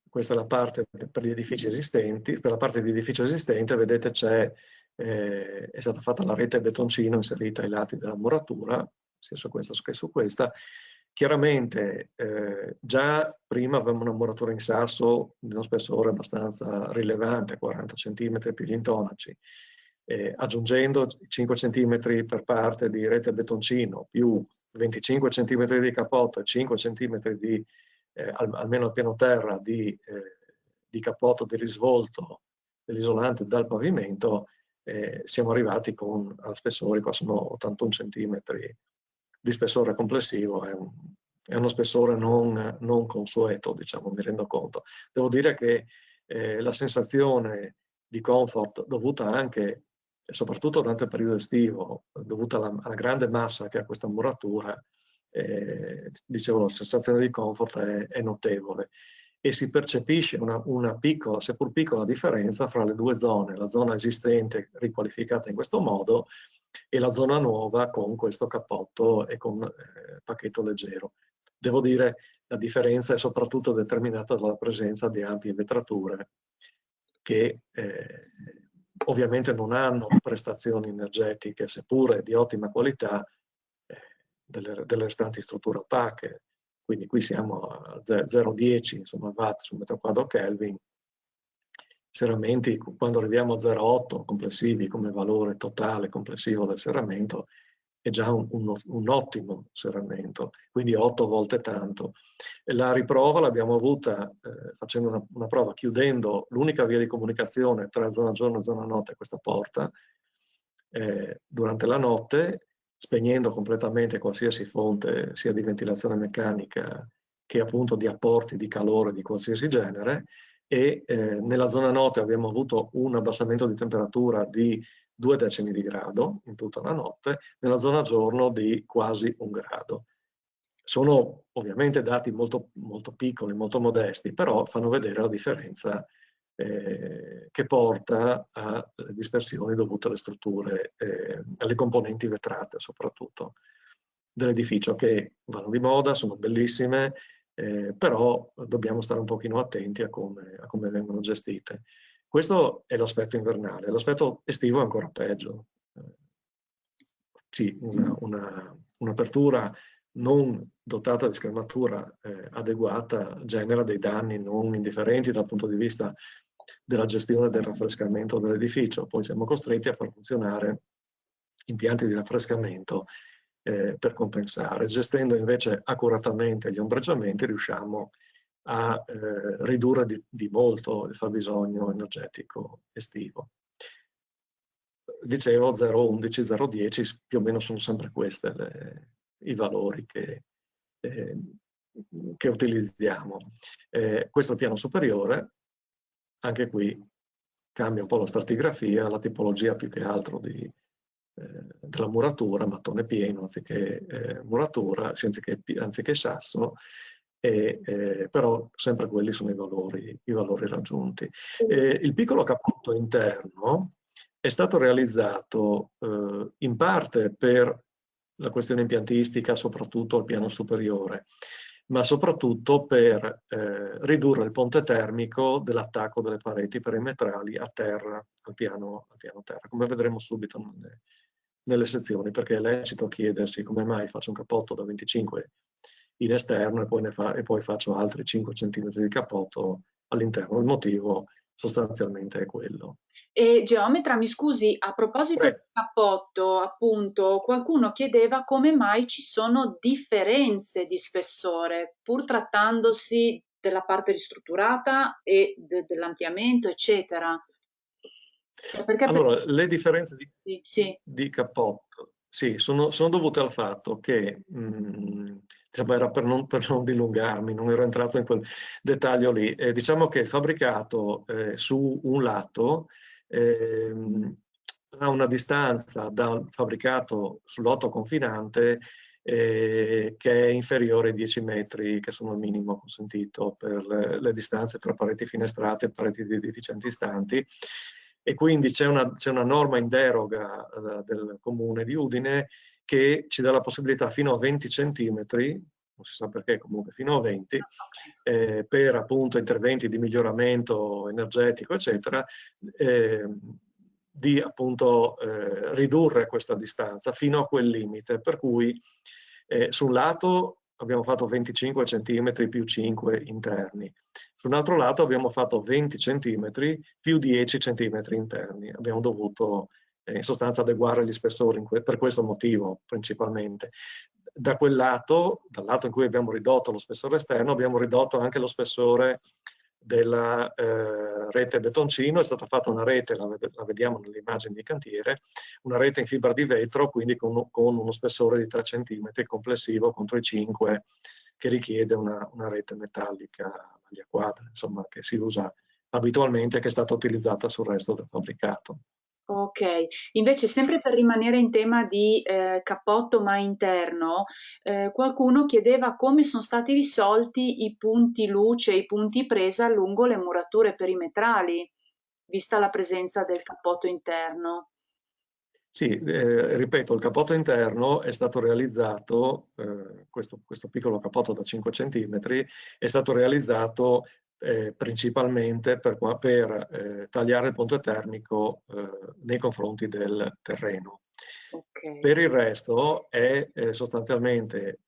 questa è la parte per gli edifici esistenti. Per la parte di edificio esistente, vedete, è stata fatta la rete betoncino inserita ai lati della muratura, sia su questa che su questa. Chiaramente già prima avevamo una muratura in sasso di uno spessore abbastanza rilevante, 40 cm più gli intonaci, aggiungendo 5 cm per parte di rete betoncino più 25 cm di cappotto e 5 cm almeno al piano terra di cappotto di risvolto dell'isolante dal pavimento, siamo arrivati a spessori, qua sono 81 cm di spessore complessivo. È uno spessore non consueto, diciamo, mi rendo conto. Devo dire che la sensazione di comfort dovuta anche, soprattutto durante il periodo estivo, dovuta alla grande massa che ha questa muratura, dicevo, la sensazione di comfort è notevole, e si percepisce una piccola, seppur piccola, differenza fra le due zone, la zona esistente riqualificata in questo modo e la zona nuova con questo cappotto e con pacchetto leggero. Devo dire, la differenza è soprattutto determinata dalla presenza di ampie vetrature che ovviamente non hanno prestazioni energetiche, seppure di ottima qualità, delle restanti strutture opache. Quindi qui siamo a 0,10 watt su metro quadro Kelvin. Serramenti, quando arriviamo a 0,8 complessivi come valore totale complessivo del serramento, è già un ottimo serramento, quindi 8 volte tanto. La riprova l'abbiamo avuta facendo una prova chiudendo l'unica via di comunicazione tra zona giorno e zona notte, questa porta, durante la notte, spegnendo completamente qualsiasi fonte sia di ventilazione meccanica che appunto di apporti di calore di qualsiasi genere, e nella zona notte abbiamo avuto un abbassamento di temperatura di 2 decimi di grado in tutta la notte, nella zona giorno di quasi 1 grado. Sono ovviamente dati molto, molto piccoli, molto modesti, però fanno vedere la differenza che porta a dispersioni dovute alle strutture, alle componenti vetrate soprattutto dell'edificio, che vanno di moda, sono bellissime, però dobbiamo stare un pochino attenti a come vengono gestite. Questo è l'aspetto invernale. L'aspetto estivo è ancora peggio. Sì, un'apertura non dotata di schermatura adeguata genera dei danni non indifferenti dal punto di vista della gestione del raffrescamento dell'edificio. Poi siamo costretti a far funzionare impianti di raffrescamento per compensare. Gestendo invece accuratamente gli ombreggiamenti riusciamo a ridurre di molto il fabbisogno energetico estivo. Dicevo 0,11, 0,10, più o meno sono sempre questi i valori che utilizziamo. Questo è il piano superiore, anche qui cambia un po' la stratigrafia, la tipologia più che altro della muratura, mattone pieno anziché muratura, anziché sasso, però sempre quelli sono i valori raggiunti. Il piccolo cappotto interno è stato realizzato in parte per la questione impiantistica, soprattutto al piano superiore, ma soprattutto per ridurre il ponte termico dell'attacco delle pareti perimetrali a terra, al piano terra, come vedremo subito nelle sezioni, perché è lecito chiedersi come mai faccio un cappotto da 25 in esterno e poi faccio altri 5 cm di cappotto all'interno. Il motivo sostanzialmente è quello. E geometra, mi scusi, a proposito del cappotto, appunto, qualcuno chiedeva come mai ci sono differenze di spessore, pur trattandosi della parte ristrutturata e dell'ampliamento, eccetera. Perché Allora, le differenze sì. di cappotto, sì, sono dovute al fatto che, diciamo, era per non dilungarmi, non ero entrato in quel dettaglio lì, diciamo che il fabbricato su un lato ha una distanza dal fabbricato sull'otto confinante che è inferiore ai 10 metri, che sono il minimo consentito per le distanze tra pareti finestrate e pareti di edifici antistanti. E quindi c'è una norma in deroga del comune di Udine che ci dà la possibilità fino a 20 centimetri, non si sa perché, comunque fino a 20, per appunto interventi di miglioramento energetico, eccetera, di appunto ridurre questa distanza fino a quel limite, per cui su un lato abbiamo fatto 25 cm più 5 interni, su un altro lato abbiamo fatto 20 cm più 10 cm interni. Abbiamo dovuto in sostanza adeguare gli spessori per questo motivo principalmente. Da quel lato, dal lato in cui abbiamo ridotto lo spessore esterno, abbiamo ridotto anche lo spessore della rete betoncino. È stata fatta una rete, la vediamo nelle immagini di cantiere, una rete in fibra di vetro, quindi con uno spessore di 3 cm complessivo contro i 5 che richiede una rete metallica maglia quadra, insomma, che si usa abitualmente e che è stata utilizzata sul resto del fabbricato. Ok, invece sempre per rimanere in tema di cappotto ma interno, qualcuno chiedeva come sono stati risolti i punti luce, i punti presa lungo le murature perimetrali, vista la presenza del cappotto interno. Sì, ripeto, il cappotto interno è stato realizzato, questo piccolo cappotto da 5 cm, è stato realizzato principalmente per tagliare il ponte termico nei confronti del terreno. Okay. Per il resto è sostanzialmente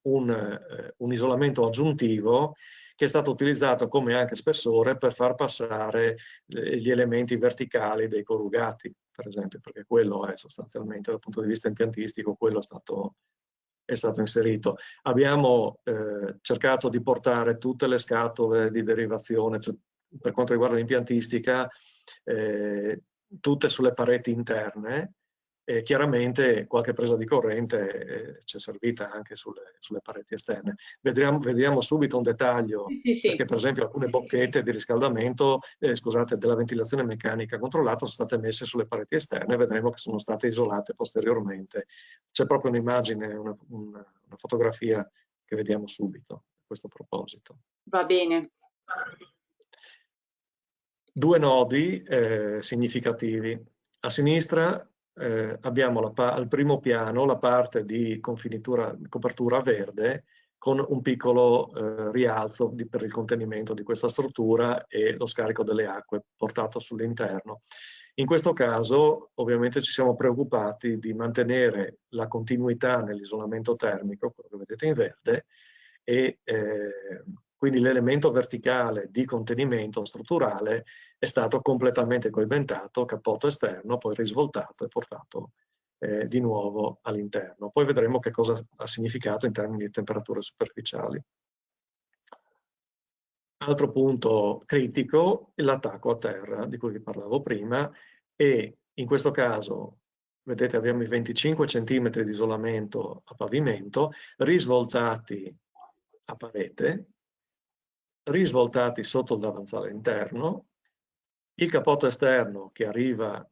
un isolamento aggiuntivo che è stato utilizzato come anche spessore per far passare gli elementi verticali dei corrugati, per esempio, perché quello è sostanzialmente dal punto di vista impiantistico, quello è stato inserito. Abbiamo cercato di portare tutte le scatole di derivazione, cioè, per quanto riguarda l'impiantistica, tutte sulle pareti interne. Chiaramente qualche presa di corrente ci è servita anche sulle pareti esterne. Vediamo subito un dettaglio, Sì. perché per esempio alcune bocchette di riscaldamento, scusate, della ventilazione meccanica controllata sono state messe sulle pareti esterne, vedremo che sono state isolate posteriormente. C'è proprio un'immagine, una fotografia che vediamo subito a questo proposito. Va bene. Due nodi significativi. A sinistra abbiamo al primo piano la parte di copertura verde con un piccolo rialzo per il contenimento di questa struttura e lo scarico delle acque portato sull'interno. In questo caso ovviamente ci siamo preoccupati di mantenere la continuità nell'isolamento termico, quello che vedete in verde, e quindi l'elemento verticale di contenimento strutturale è stato completamente coibentato, cappotto esterno, poi risvoltato e portato di nuovo all'interno. Poi vedremo che cosa ha significato in termini di temperature superficiali. Altro punto critico è l'attacco a terra, di cui vi parlavo prima, e in questo caso, vedete, abbiamo i 25 cm di isolamento a pavimento, risvoltati a parete, risvoltati sotto il davanzale interno, il cappotto esterno che arriva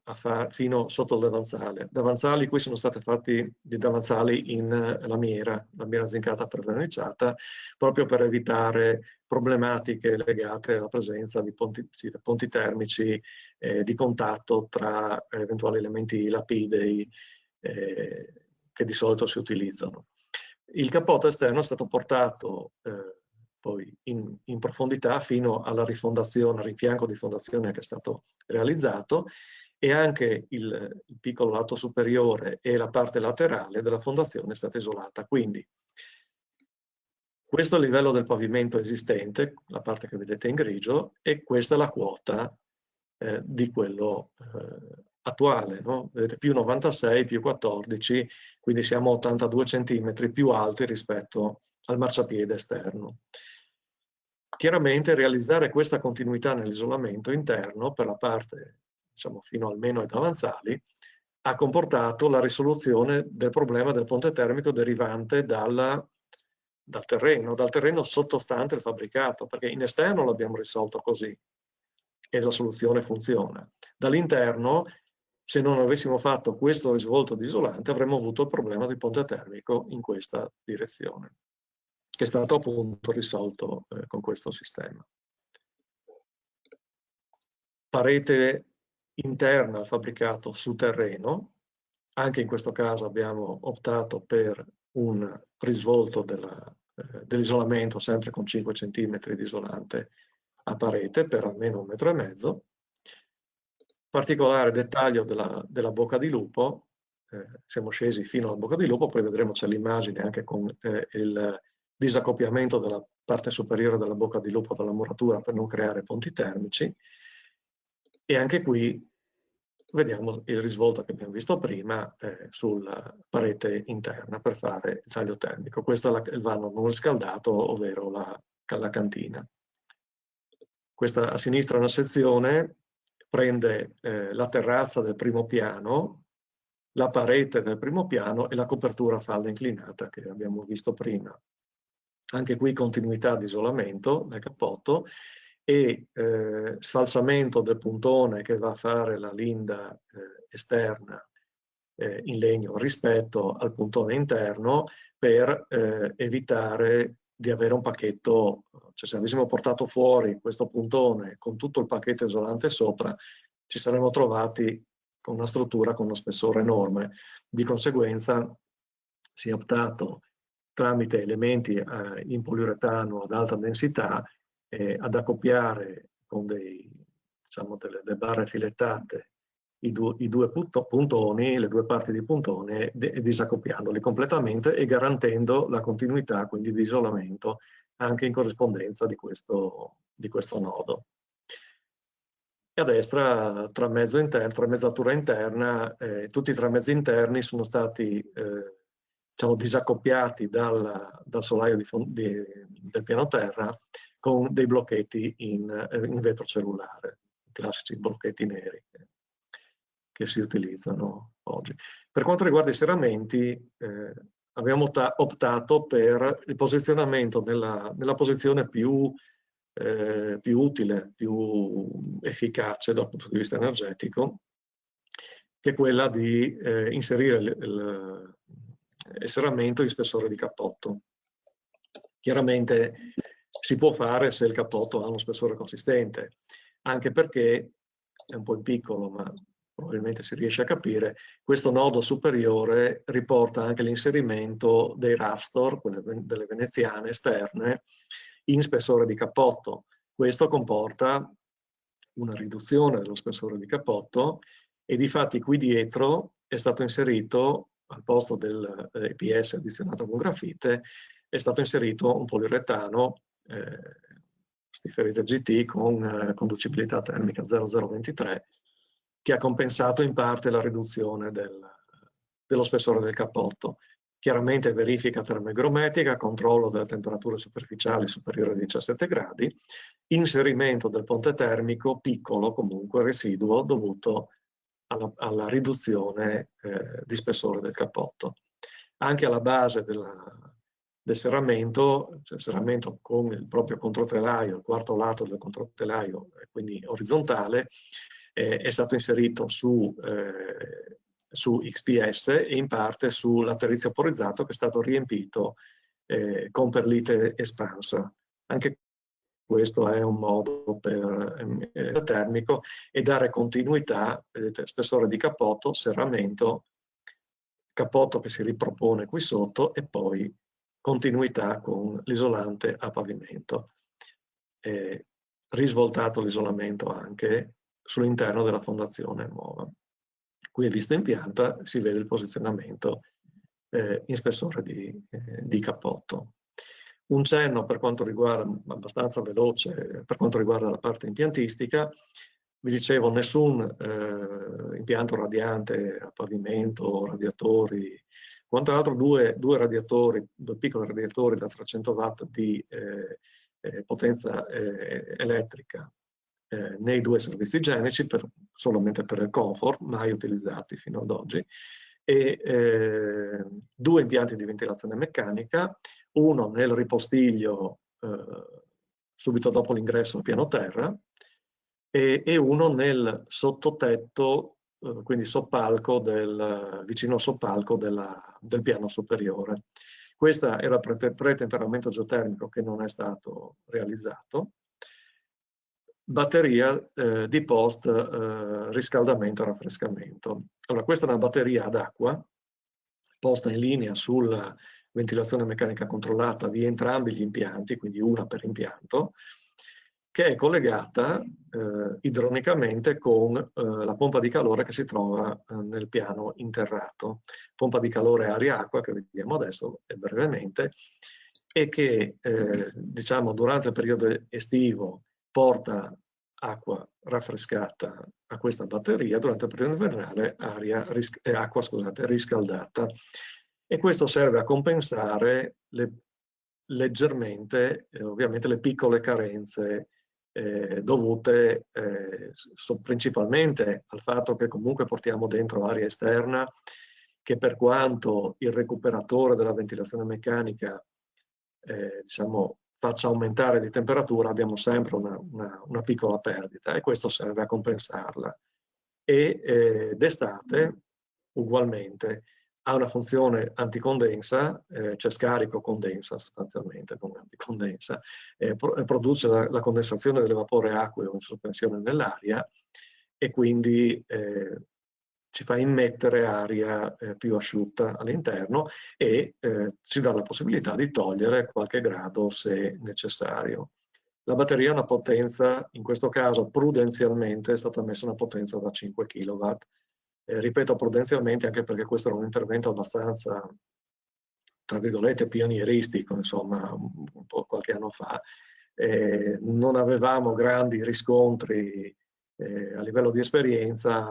fino sotto il davanzale. Davanzali qui sono stati fatti dei davanzali in lamiera zincata perverniciata, proprio per evitare problematiche legate alla presenza di ponti termici di contatto tra eventuali elementi lapidei che di solito si utilizzano. Il cappotto esterno è stato portato poi in profondità fino alla rifondazione, al rimpianco di fondazione che è stato realizzato, e anche il piccolo lato superiore e la parte laterale della fondazione è stata isolata. Quindi questo è il livello del pavimento esistente, la parte che vedete in grigio, e questa è la quota di quello attuale, no? Vedete, più 96, più 14, quindi siamo 82 cm più alti rispetto al marciapiede esterno. Chiaramente realizzare questa continuità nell'isolamento interno per la parte, diciamo, fino almeno ai davanzali, ha comportato la risoluzione del problema del ponte termico derivante dal terreno sottostante il fabbricato, perché in esterno l'abbiamo risolto così e la soluzione funziona. Dall'interno, se non avessimo fatto questo risvolto di isolante, avremmo avuto il problema del ponte termico in questa direzione, che è stato appunto risolto con questo sistema. Parete interna al fabbricato su terreno, anche in questo caso abbiamo optato per un risvolto dell'isolamento sempre con 5 cm di isolante a parete per almeno 1,5 metri. Particolare dettaglio della bocca di lupo, siamo scesi fino alla bocca di lupo, poi vedremo c'è l'immagine anche con il disaccoppiamento della parte superiore della bocca di lupo dalla muratura per non creare ponti termici, e anche qui vediamo il risvolto che abbiamo visto prima sulla parete interna per fare il taglio termico. Questo è il vano non riscaldato, ovvero la cantina. Questa a sinistra è una sezione, prende la terrazza del primo piano, la parete del primo piano e la copertura a falda inclinata che abbiamo visto prima. Anche qui continuità di isolamento nel cappotto e sfalsamento del puntone che va a fare la linda esterna in legno rispetto al puntone interno per evitare di avere un pacchetto, cioè se avessimo portato fuori questo puntone con tutto il pacchetto isolante sopra, ci saremmo trovati con una struttura con uno spessore enorme. Di conseguenza si è optato tramite elementi in poliuretano ad alta densità ad accoppiare con diciamo, delle barre filettate i due puntoni, le due parti di puntone, e disaccoppiandoli completamente e garantendo la continuità quindi di isolamento anche in corrispondenza di questo nodo. E a destra tramezzatura interna, tutti i tramezzi interni sono stati diciamo, disaccoppiati dal solaio del piano terra con dei blocchetti in vetro cellulare, classici blocchetti neri che si utilizzano oggi. Per quanto riguarda i serramenti, abbiamo optato per il posizionamento nella posizione più utile, più efficace dal punto di vista energetico, che è quella di inserire il serramento in spessore di cappotto. Chiaramente si può fare se il cappotto ha uno spessore consistente, anche perché è un po' in piccolo, ma probabilmente si riesce a capire, questo nodo superiore riporta anche l'inserimento dei rastor, delle veneziane esterne, in spessore di cappotto. Questo comporta una riduzione dello spessore di cappotto e difatti qui dietro è stato inserito, al posto del EPS addizionato con grafite, è stato inserito un poliuretano Stiferite GT con conducibilità termica 0023, che ha compensato in parte la riduzione dello spessore del cappotto. Chiaramente verifica termoigrometrica, controllo delle temperature superficiali superiori a 17 gradi, inserimento del ponte termico piccolo, comunque residuo, dovuto alla riduzione di spessore del cappotto. Anche alla base del serramento, cioè il serramento con il proprio controtelaio, il quarto lato del controtelaio, quindi orizzontale, è stato inserito su XPS e in parte sull'atterizio porizzato, che è stato riempito con perlite espansa. Anche questo è un modo termico e dare continuità, vedete, spessore di cappotto, serramento, cappotto che si ripropone qui sotto e poi continuità con l'isolante a pavimento. Risvoltato l'isolamento anche sull'interno della fondazione nuova. Qui è visto in pianta, si vede il posizionamento in spessore di cappotto. Un cenno per quanto riguarda, abbastanza veloce, per quanto riguarda la parte impiantistica. Vi dicevo, nessun impianto radiante a pavimento, radiatori, quanto altro due radiatori, due piccoli radiatori da 300 watt di potenza elettrica nei due servizi igienici, solamente per il comfort, mai utilizzati fino ad oggi, e due impianti di ventilazione meccanica, uno nel ripostiglio subito dopo l'ingresso al piano terra e uno nel sottotetto, quindi soppalco vicino al soppalco del piano superiore. Questo era pretemperamento geotermico che non è stato realizzato. Batteria di post riscaldamento e raffrescamento. Allora, questa è una batteria ad acqua posta in linea sulla ventilazione meccanica controllata di entrambi gli impianti, quindi una per impianto, che è collegata idronicamente con la pompa di calore che si trova nel piano interrato. Pompa di calore aria-acqua che vediamo adesso brevemente e che diciamo durante il periodo estivo porta acqua raffrescata a questa batteria, durante il periodo invernale acqua riscaldata. E questo serve a compensare leggermente, ovviamente, le piccole carenze dovute principalmente al fatto che comunque portiamo dentro aria esterna, che per quanto il recuperatore della ventilazione meccanica diciamo, faccia aumentare di temperatura, abbiamo sempre una piccola perdita e questo serve a compensarla. E d'estate, ugualmente, ha una funzione anticondensa, c'è scarico condensa sostanzialmente, non anticondensa, produce la condensazione del vapore acqueo in sospensione nell'aria e quindi ci fa immettere aria più asciutta all'interno e ci dà la possibilità di togliere qualche grado se necessario. La batteria ha una potenza, in questo caso prudenzialmente è stata messa una potenza da 5 kW. Ripeto prudenzialmente anche perché questo era un intervento abbastanza, tra virgolette, pionieristico, insomma, un po' qualche anno fa. Non avevamo grandi riscontri a livello di esperienza,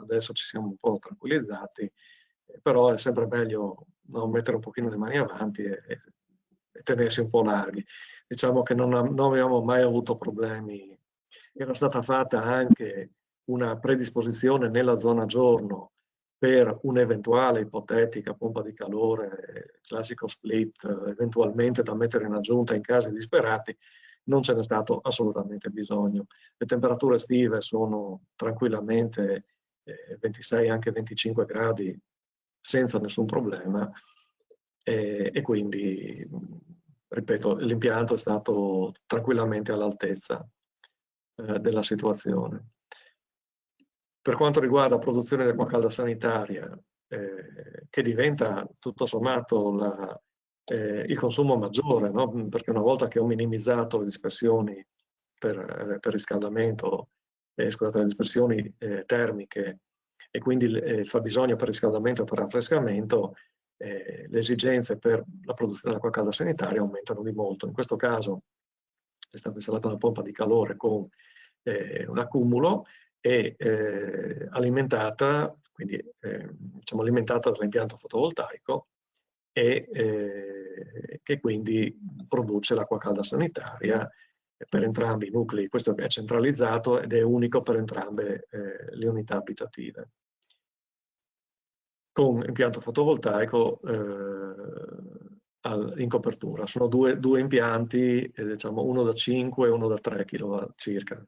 adesso ci siamo un po' tranquillizzati, però è sempre meglio mettere un pochino le mani avanti e tenersi un po' larghi. Diciamo che non avevamo mai avuto problemi. Era stata fatta anche una predisposizione nella zona giorno per un'eventuale ipotetica pompa di calore, classico split, eventualmente da mettere in aggiunta in casi disperati. Non ce n'è stato assolutamente bisogno. Le temperature estive sono tranquillamente 26, anche 25 gradi senza nessun problema e quindi, ripeto, l'impianto è stato tranquillamente all'altezza. della situazione. Per quanto riguarda la produzione di acqua calda sanitaria, che diventa tutto sommato il consumo maggiore, no? Perché una volta che ho minimizzato le dispersioni per riscaldamento, scusate, le dispersioni termiche e quindi il fabbisogno per riscaldamento e per raffrescamento, le esigenze per la produzione dell'acqua calda sanitaria aumentano di molto. In questo caso è stata installata una pompa di calore con un accumulo e alimentata, quindi diciamo alimentata dall'impianto fotovoltaico e che quindi produce l'acqua calda sanitaria per entrambi i nuclei. Questo è centralizzato ed è unico per entrambe le unità abitative. Con impianto fotovoltaico in copertura. Sono due impianti, diciamo uno da 5 e uno da 3 kW circa,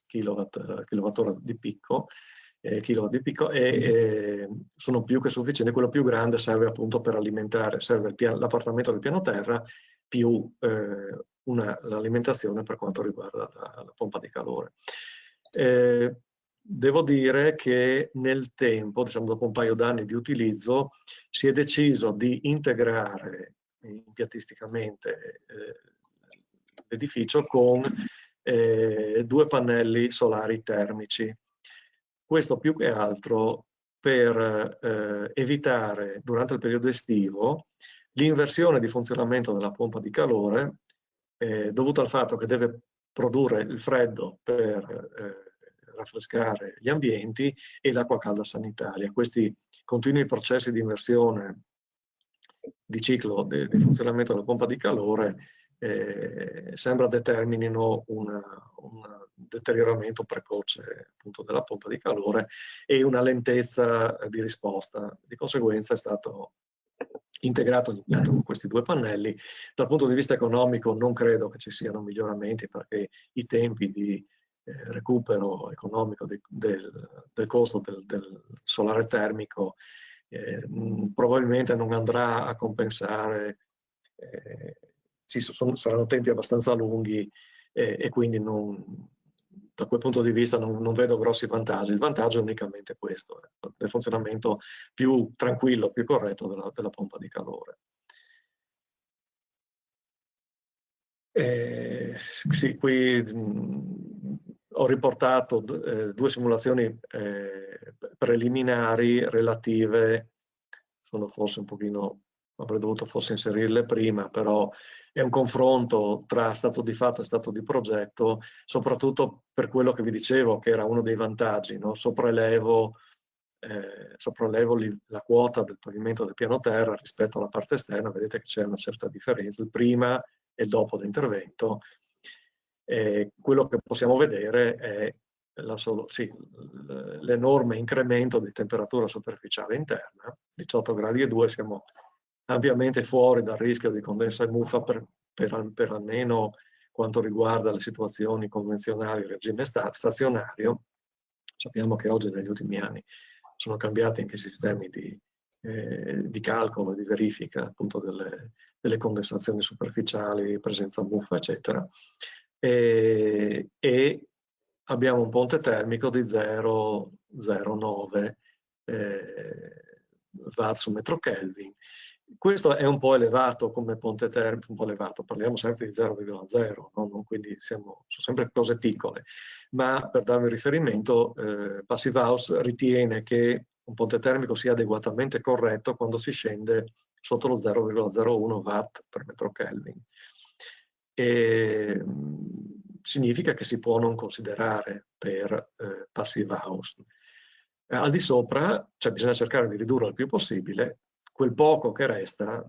kilowattora di picco, kilowatt di picco, e sono più che sufficienti. Quello più grande serve appunto per alimentare, serve l'appartamento del piano terra più l'alimentazione per quanto riguarda la pompa di calore. Devo dire che nel tempo, diciamo dopo un paio d'anni di utilizzo, si è deciso di integrare impiantisticamente l'edificio con 2 pannelli solari termici. Questo più che altro per evitare durante il periodo estivo l'inversione di funzionamento della pompa di calore dovuta al fatto che deve produrre il freddo per raffrescare gli ambienti e l'acqua calda sanitaria. Questi continui processi di inversione di ciclo di funzionamento della pompa di calore sembra determinino un deterioramento precoce appunto della pompa di calore e una lentezza di risposta. Di conseguenza è stato integrato l'impianto con questi 2 pannelli. Dal punto di vista economico non credo che ci siano miglioramenti perché i tempi di recupero economico del costo del solare termico probabilmente non andrà a compensare, saranno tempi abbastanza lunghi e quindi da quel punto di vista non vedo grossi vantaggi. Il vantaggio è unicamente questo, del funzionamento più tranquillo, più corretto della pompa di calore. Sì, qui ho riportato 2 simulazioni preliminari relative, sono forse un pochino, avrei dovuto forse inserirle prima, però è un confronto tra stato di fatto e stato di progetto, soprattutto per quello che vi dicevo, che era uno dei vantaggi, no? Sopraelevo la quota del pavimento del piano terra rispetto alla parte esterna, vedete che c'è una certa differenza, il prima e il dopo l'intervento. Quello che possiamo vedere è l'enorme incremento di temperatura superficiale interna, 18 gradi e 2, siamo ampiamente fuori dal rischio di condensa e muffa per almeno quanto riguarda le situazioni convenzionali, il regime stazionario. Sappiamo che oggi negli ultimi anni sono cambiati anche i sistemi di calcolo e di verifica appunto delle condensazioni superficiali, presenza muffa, eccetera. E abbiamo un ponte termico di 0,09 watt su metro Kelvin. Questo è un po' elevato come ponte termico, un po' elevato, parliamo sempre di 0,0, no? Quindi sono sempre cose piccole, ma per darvi un riferimento, Passive House ritiene che un ponte termico sia adeguatamente corretto quando si scende sotto lo 0,01 watt per metro Kelvin. Significa che si può non considerare per Passive House. Al di sopra, cioè bisogna cercare di ridurre il più possibile, quel poco che resta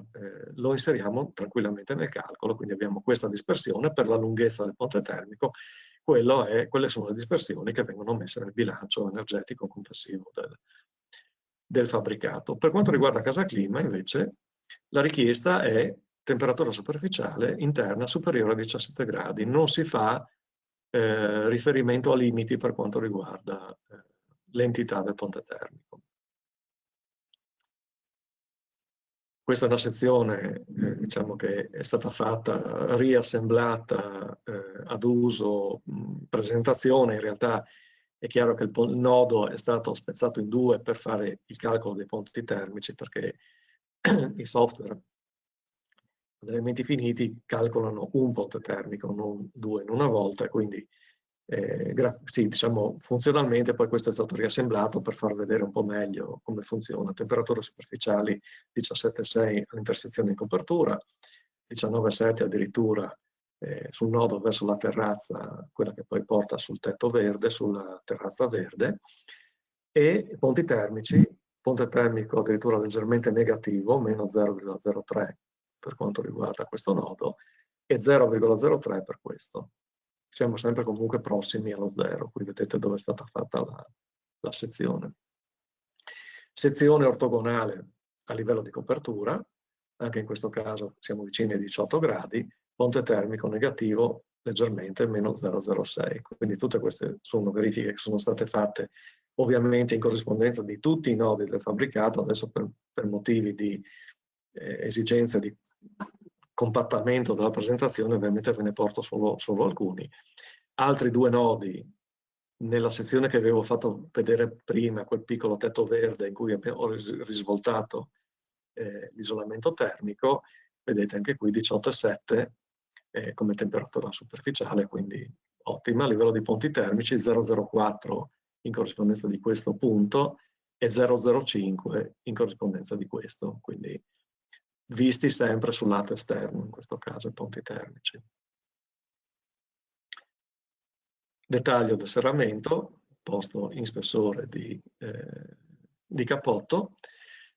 lo inseriamo tranquillamente nel calcolo, quindi abbiamo questa dispersione per la lunghezza del ponte termico, quelle sono le dispersioni che vengono messe nel bilancio energetico complessivo del fabbricato. Per quanto riguarda casa clima, invece, la richiesta è temperatura superficiale interna superiore a 17 gradi. Non si fa riferimento a limiti per quanto riguarda l'entità del ponte termico. Questa è una sezione diciamo che è stata fatta, riassemblata ad uso presentazione. In realtà è chiaro che il nodo è stato spezzato in due per fare il calcolo dei ponti termici, perché i software ad elementi finiti calcolano un ponte termico, non due in una volta, quindi sì, diciamo funzionalmente poi questo è stato riassemblato per far vedere un po' meglio come funziona. Temperature superficiali 17,6 all'intersezione in copertura, 19,7 addirittura sul nodo verso la terrazza, quella che poi porta sul tetto verde, sulla terrazza verde, e ponti termici, ponte termico addirittura leggermente negativo, meno 0,03 per quanto riguarda questo nodo, e 0,03 per questo. Siamo sempre comunque prossimi allo zero, qui vedete dove è stata fatta la sezione. Sezione ortogonale a livello di copertura, anche in questo caso siamo vicini ai 18 gradi, ponte termico negativo leggermente meno 0,06. Quindi tutte queste sono verifiche che sono state fatte ovviamente in corrispondenza di tutti i nodi del fabbricato. Adesso per motivi di esigenza di compattamento della presentazione ovviamente ve ne porto solo alcuni. Altri due nodi nella sezione che avevo fatto vedere prima, quel piccolo tetto verde in cui ho risvoltato l'isolamento termico, vedete anche qui 18,7 come temperatura superficiale, quindi ottima. A livello di ponti termici 0,04 in corrispondenza di questo punto e 0,05 in corrispondenza di questo, quindi visti sempre sul lato esterno, in questo caso i ponti termici. Dettaglio del serramento, posto in spessore di cappotto.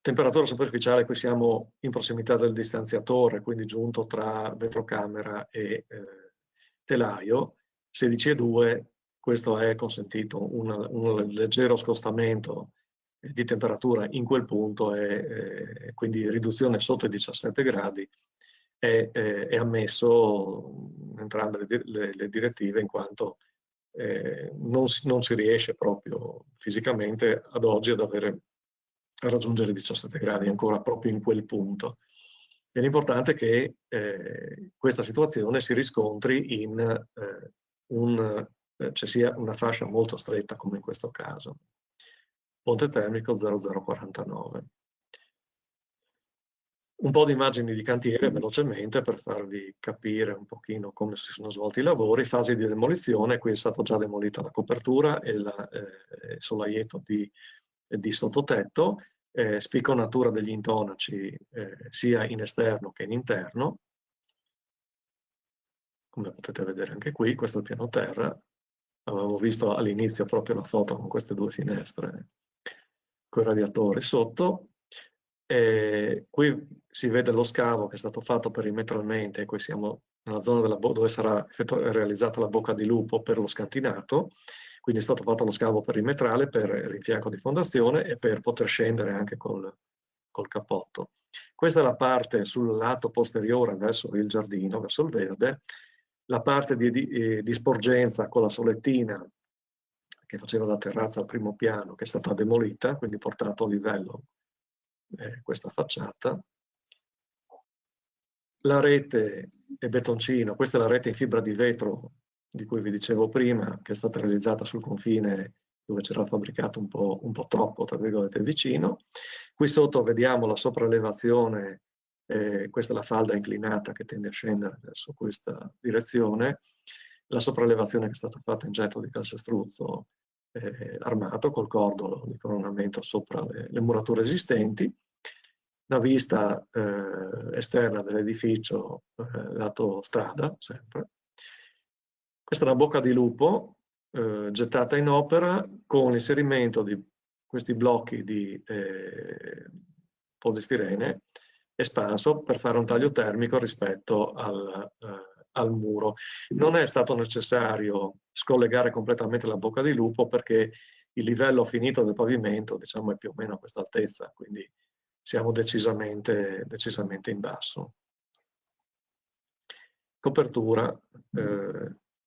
Temperatura superficiale, qui siamo in prossimità del distanziatore, quindi giunto tra vetrocamera e telaio, 16,2, questo è consentito un leggero scostamento di temperatura in quel punto, quindi riduzione sotto i 17 gradi, è ammesso in entrambe le direttive, in quanto non si riesce proprio fisicamente ad oggi a raggiungere i 17 gradi ancora proprio in quel punto. E l'importante è che questa situazione si riscontri in cioè sia una fascia molto stretta come in questo caso. Ponte termico 0049. Un po' di immagini di cantiere velocemente per farvi capire un pochino come si sono svolti i lavori. Fasi di demolizione, qui è stata già demolita la copertura e il solaietto di sottotetto, spiconatura degli intonaci sia in esterno che in interno. Come potete vedere anche qui, questo è il piano terra. Avevamo visto all'inizio proprio la foto con queste due finestre con i radiatori sotto. Qui si vede lo scavo che è stato fatto perimetralmente, e qui siamo nella zona dove sarà realizzata la bocca di lupo per lo scantinato, quindi è stato fatto lo scavo perimetrale per il rinfianco di fondazione e per poter scendere anche col cappotto. Questa è la parte sul lato posteriore verso il giardino, verso il verde, la parte di sporgenza con la solettina che faceva da terrazza al primo piano, che è stata demolita, quindi portato a livello questa facciata. La rete è betoncino, questa è la rete in fibra di vetro di cui vi dicevo prima, che è stata realizzata sul confine dove c'era il fabbricato un po' troppo, tra virgolette, vicino. Qui sotto vediamo la sopraelevazione, questa è la falda inclinata che tende a scendere verso questa direzione, la sopraelevazione che è stata fatta in getto di calcestruzzo armato col cordolo di coronamento sopra le murature esistenti. Una vista esterna dell'edificio lato strada, sempre. Questa è una bocca di lupo gettata in opera con l'inserimento di questi blocchi di polistirene espanso per fare un taglio termico rispetto al muro. Non è stato necessario scollegare completamente la bocca di lupo perché il livello finito del pavimento, diciamo, è più o meno a questa altezza, quindi siamo decisamente in basso. Copertura,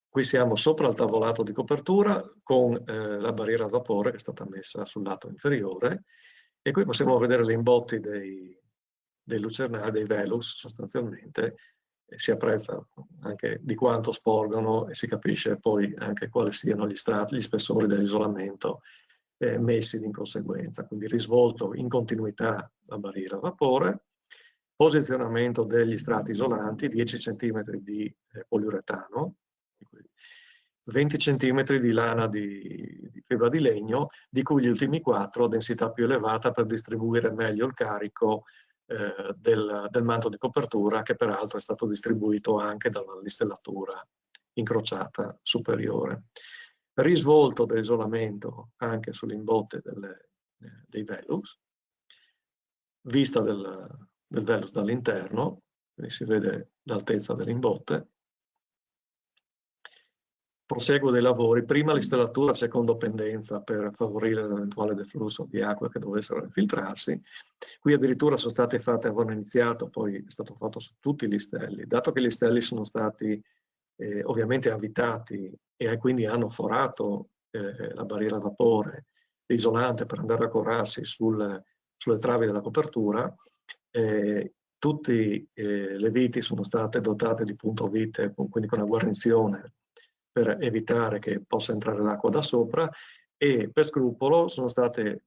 qui siamo sopra il tavolato di copertura con la barriera a vapore che è stata messa sul lato inferiore, e qui possiamo vedere gli imbotti dei lucernari, dei Velux sostanzialmente, si apprezza anche di quanto sporgono e si capisce poi anche quali siano gli spessori dell'isolamento messi in conseguenza. Quindi risvolto in continuità la barriera a vapore, posizionamento degli strati isolanti, 10 cm di poliuretano, 20 cm di lana di fibra di legno, di cui gli ultimi 4 a densità più elevata per distribuire meglio il carico del manto di copertura, che peraltro è stato distribuito anche dall'istellatura incrociata superiore. Risvolto dell'isolamento anche sull'imbotte dei Velux, vista del Velux dall'interno, quindi si vede l'altezza dell'imbotte. Proseguo dei lavori, prima l'installatura secondo pendenza per favorire l'eventuale deflusso di acqua che dovessero infiltrarsi. Qui addirittura sono state fatte, avevano iniziato, poi è stato fatto su tutti gli stelli. Dato che gli stelli sono stati ovviamente avvitati e quindi hanno forato la barriera a vapore isolante per andare a corrarsi sulle travi della copertura, tutte le viti sono state dotate di punto vite, quindi con una guarnizione per evitare che possa entrare l'acqua da sopra, e per scrupolo sono state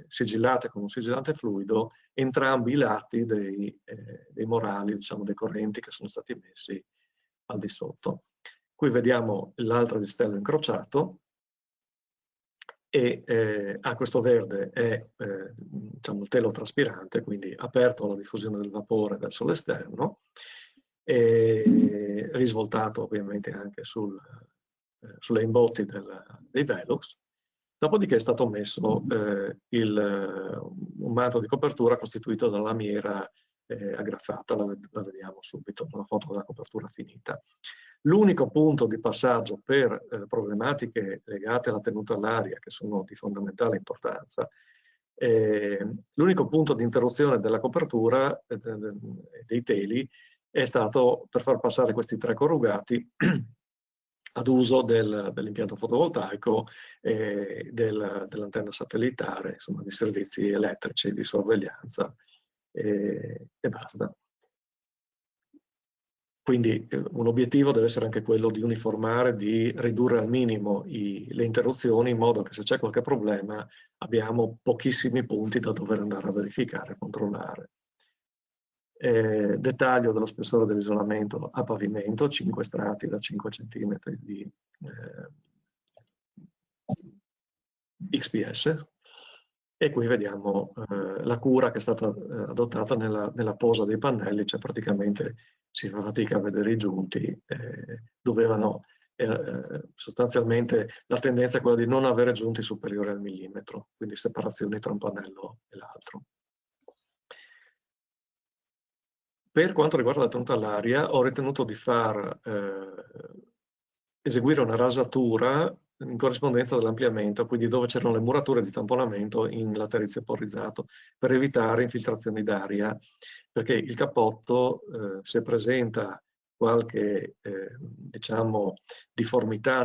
sigillate con un sigillante fluido entrambi i lati dei morali, diciamo, dei correnti che sono stati messi al di sotto. Qui vediamo l'altro listello incrociato e questo verde è diciamo, il telo traspirante, quindi aperto alla diffusione del vapore verso l'esterno, e risvoltato ovviamente anche sulle imbotti dei Velux. Dopodiché è stato messo un manto di copertura costituito da lamiera aggraffata, la vediamo subito nella foto della copertura finita. L'unico punto di passaggio per problematiche legate alla tenuta all'aria, che sono di fondamentale importanza, l'unico punto di interruzione della copertura dei teli è stato per far passare questi 3 corrugati ad uso dell'impianto fotovoltaico e dell'antenna satellitare, insomma di servizi elettrici, di sorveglianza e basta. Quindi un obiettivo deve essere anche quello di uniformare, di ridurre al minimo le interruzioni, in modo che se c'è qualche problema abbiamo pochissimi punti da dover andare a verificare e controllare. Dettaglio dello spessore dell'isolamento a pavimento, 5 strati da 5 cm di XPS, e qui vediamo la cura che è stata adottata nella posa dei pannelli, cioè praticamente si fa fatica a vedere i giunti, dovevano sostanzialmente la tendenza è quella di non avere giunti superiori al millimetro, quindi separazioni tra un pannello e l'altro. Per quanto riguarda la tenuta all'aria, ho ritenuto di eseguire una rasatura in corrispondenza dell'ampliamento, quindi dove c'erano le murature di tamponamento in laterizio porrizzato, per evitare infiltrazioni d'aria, perché il cappotto, se presenta qualche diciamo, difformità,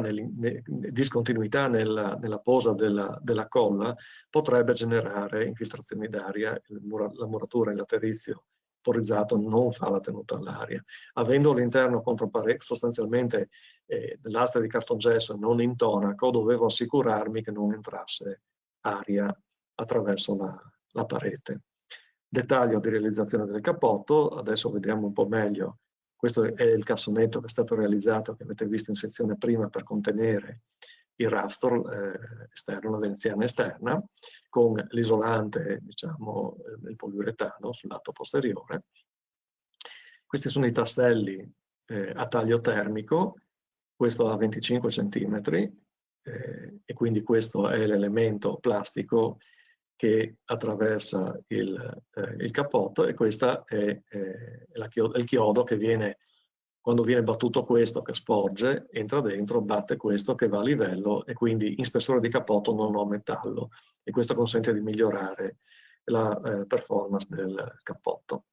discontinuità nella posa della colla, potrebbe generare infiltrazioni d'aria. La muratura in laterizio porrizzato non fa la tenuta all'aria. Avendo all'interno sostanzialmente l'asta di cartongesso non intonaco, dovevo assicurarmi che non entrasse aria attraverso la parete. Dettaglio di realizzazione del cappotto, adesso vediamo un po' meglio. Questo è il cassonetto che è stato realizzato, che avete visto in sezione prima, per contenere il rastro esterno, la veneziana esterna, con l'isolante, diciamo, il poliuretano sul lato posteriore. Questi sono i tasselli a taglio termico, questo a 25 cm, e quindi questo è l'elemento plastico che attraversa il cappotto, e questo è il chiodo che viene, quando viene battuto questo che sporge, entra dentro, batte questo che va a livello, e quindi in spessore di cappotto non ho metallo, e questo consente di migliorare la performance del cappotto.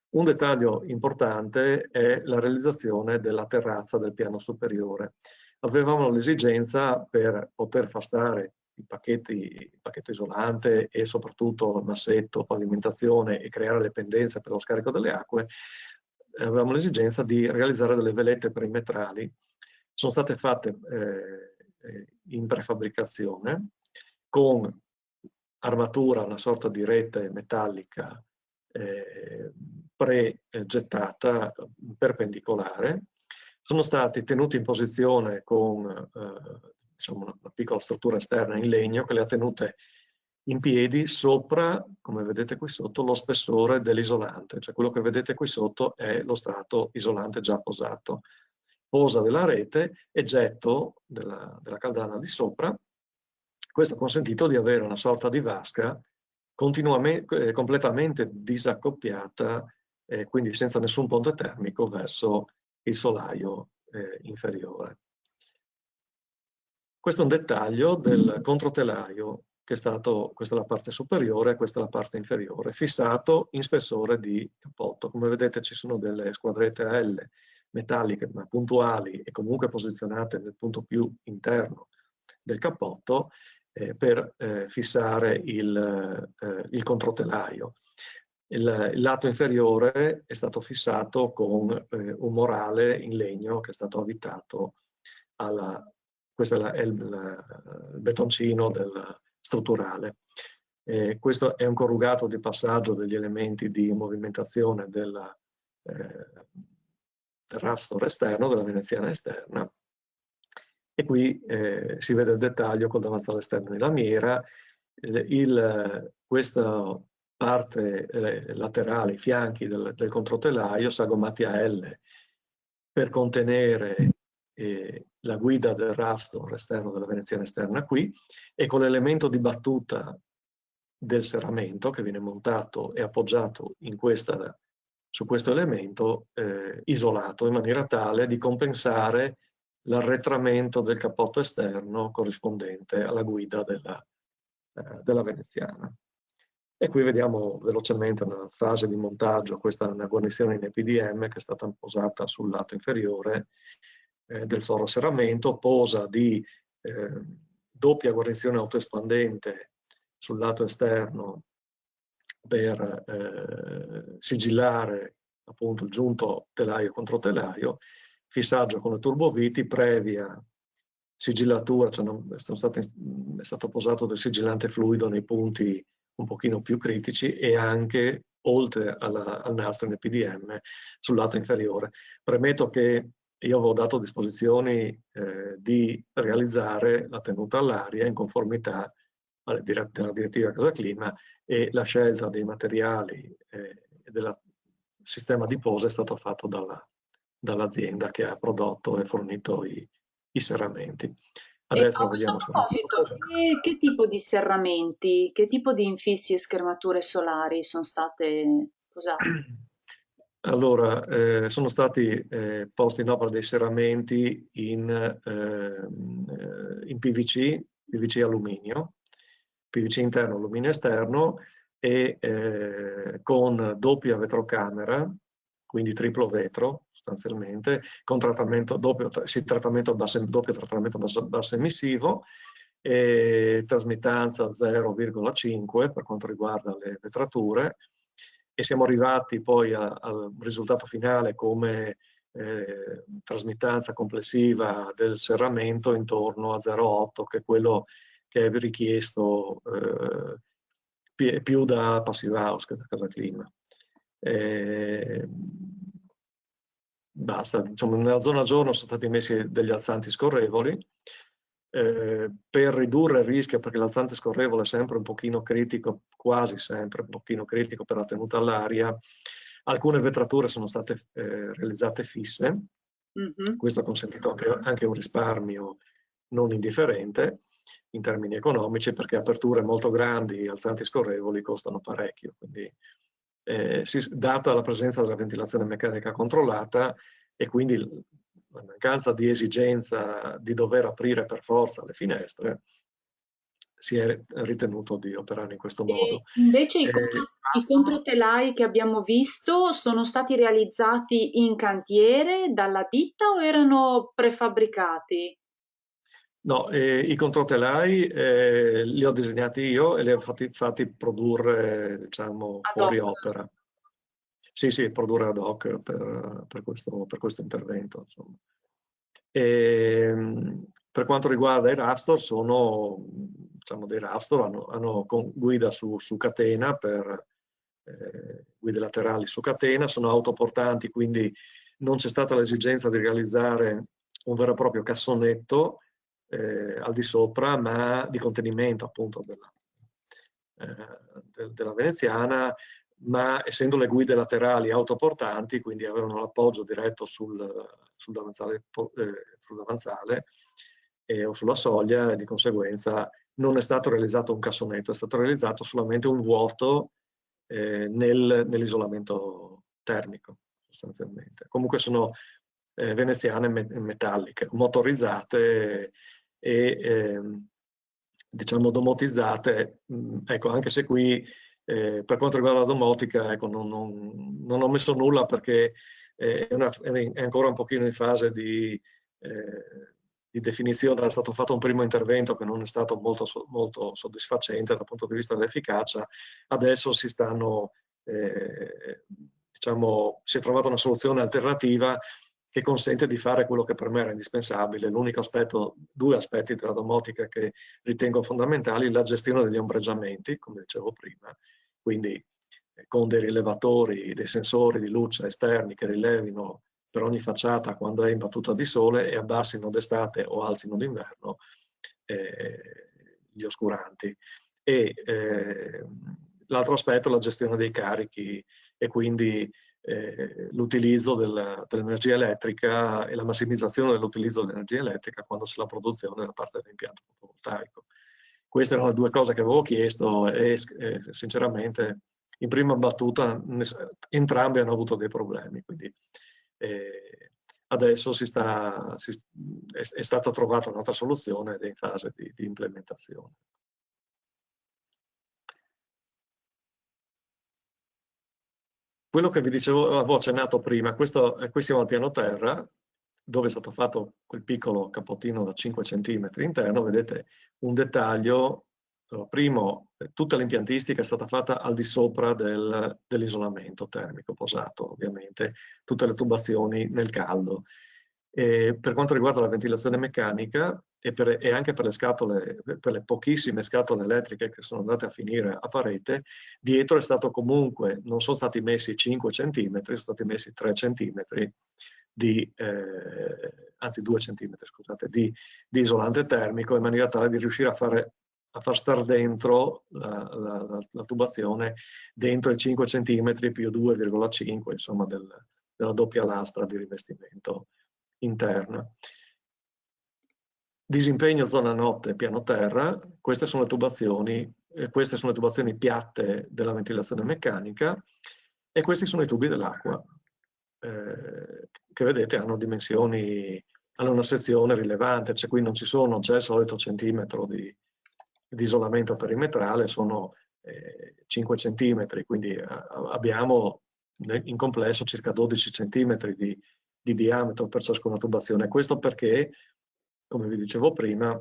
Un dettaglio importante è la realizzazione della terrazza del piano superiore. Avevamo l'esigenza, per poter far stare il pacchetto isolante e soprattutto massetto, pavimentazione e creare le pendenze per lo scarico delle acque, avevamo l'esigenza di realizzare delle velette perimetrali. Sono state fatte in prefabbricazione con armatura, una sorta di rete metallica pre-gettata perpendicolare. Sono stati tenuti in posizione con diciamo una piccola struttura esterna in legno che le ha tenute in piedi sopra, come vedete qui sotto, lo spessore dell'isolante. Cioè quello che vedete qui sotto è lo strato isolante già posato. Posa della rete e getto della caldana di sopra. Questo ha consentito di avere una sorta di vasca completamente disaccoppiata, quindi senza nessun ponte termico verso il solaio inferiore. Questo è un dettaglio del controtelaio, che è stato, questa è la parte superiore, questa è la parte inferiore, fissato in spessore di cappotto. Come vedete ci sono delle squadrette a L metalliche ma puntuali e comunque posizionate nel punto più interno del cappotto per fissare il controtelaio. Il lato inferiore è stato fissato con un morale in legno che è stato avvitato questo è il betoncino strutturale. Questo è un corrugato di passaggio degli elementi di movimentazione del rafstro esterno, della veneziana esterna, e qui si vede il dettaglio col davanzale esterno in lamiera. Questa parte laterale, i fianchi del controtelaio sagomati a L per contenere la guida del rafstro esterno della veneziana esterna qui, e con l'elemento di battuta del serramento che viene montato e appoggiato su questo elemento isolato in maniera tale di compensare l'arretramento del cappotto esterno corrispondente alla guida della veneziana. E qui vediamo velocemente una fase di montaggio. Questa è una guarnizione in EPDM che è stata posata sul lato inferiore del foro serramento, posa di doppia guarnizione autoespandente sul lato esterno per sigillare appunto il giunto telaio contro telaio, fissaggio con le turboviti previa sigillatura, cioè è stato posato del sigillante fluido nei punti un pochino più critici e anche oltre al nastro in EPDM sul lato inferiore. Premetto che io avevo dato disposizioni di realizzare la tenuta all'aria in conformità della direttiva Casa Clima, e la scelta dei materiali e del sistema di posa è stato fatto dall'azienda che ha prodotto e fornito i serramenti. A E destra a questo vediamo proposito, che tipo di serramenti, che tipo di infissi e schermature solari sono state usate? Allora, sono stati posti in opera dei serramenti in PVC, PVC alluminio, PVC interno, alluminio esterno, e con doppia vetrocamera, quindi triplo vetro sostanzialmente, con doppio trattamento basso emissivo, e trasmittanza 0,5 per quanto riguarda le vetrature, e siamo arrivati poi al risultato finale come trasmittanza complessiva del serramento intorno a 0,8, che è quello che è richiesto più da Passive House che da Casa Clima. Basta, diciamo, nella zona giorno sono stati messi degli alzanti scorrevoli per ridurre il rischio, perché l'alzante scorrevole è sempre un pochino critico, quasi sempre un pochino critico per la tenuta all'aria. Alcune vetrature sono state realizzate fisse, questo ha consentito anche un risparmio non indifferente in termini economici, perché aperture molto grandi, alzanti scorrevoli costano parecchio, quindi data la presenza della ventilazione meccanica controllata e quindi la mancanza di esigenza di dover aprire per forza le finestre, si è ritenuto di operare in questo modo. E invece i controtelai che abbiamo visto sono stati realizzati in cantiere dalla ditta o erano prefabbricati? No, i controtelai li ho disegnati io e li ho fatti produrre, diciamo, fuori opera. Sì, produrre ad hoc per questo intervento, insomma. Per quanto riguarda i Rapstor, sono, diciamo, dei Rapstor, hanno guida su catena, guide laterali su catena, sono autoportanti, quindi non c'è stata l'esigenza di realizzare un vero e proprio cassonetto al di sopra, ma di contenimento appunto della veneziana, ma essendo le guide laterali autoportanti, quindi avevano l'appoggio diretto sul davanzale o sulla soglia, e di conseguenza non è stato realizzato un cassonetto, è stato realizzato solamente un vuoto nell'isolamento termico, sostanzialmente. Comunque sono veneziane metalliche, motorizzate e diciamo domotizzate. Ecco, anche se qui per quanto riguarda la domotica, ecco, non ho messo nulla perché è ancora un pochino in fase di definizione. Era stato fatto un primo intervento che non è stato molto soddisfacente dal punto di vista dell'efficacia. Adesso si stanno, diciamo, si è trovata una soluzione alternativa che consente di fare quello che per me era indispensabile. L'unico aspetto, due aspetti della domotica che ritengo fondamentali: la gestione degli ombreggiamenti, come dicevo prima, quindi con dei rilevatori, dei sensori di luce esterni che rilevino per ogni facciata quando è imbattuta di sole e abbassino d'estate o alzino d'inverno gli oscuranti. E l'altro aspetto è la gestione dei carichi e quindi l'utilizzo dell'energia elettrica e la massimizzazione dell'utilizzo dell'energia elettrica quando c'è la produzione da parte dell'impianto fotovoltaico. Queste erano le due cose che avevo chiesto e sinceramente in prima battuta entrambi hanno avuto dei problemi, quindi adesso è stata trovata un'altra soluzione ed è in fase di implementazione. Quello che vi dicevo, avevo accennato prima, qui siamo al piano terra, dove è stato fatto quel piccolo capottino da 5 cm interno. Vedete un dettaglio. Primo, tutta l'impiantistica è stata fatta al di sopra dell'isolamento termico posato, ovviamente, tutte le tubazioni nel caldo. Per quanto riguarda la ventilazione meccanica e anche per le pochissime scatole elettriche che sono andate a finire a parete, dietro è stato comunque, non sono stati messi 5 cm, sono stati messi 3 cm anzi 2 cm, scusate, di isolante termico, in maniera tale di riuscire a far star dentro la tubazione dentro i 5 cm più 2,5, insomma, della doppia lastra di rivestimento interna. Disimpegno zona notte piano terra. Queste sono le tubazioni piatte della ventilazione meccanica e questi sono i tubi dell'acqua che vedete hanno dimensioni, hanno una sezione rilevante, cioè qui non c'è il solito centimetro di isolamento perimetrale, sono 5 cm, quindi abbiamo in complesso circa 12 cm di diametro per ciascuna tubazione. Questo perché, come vi dicevo prima,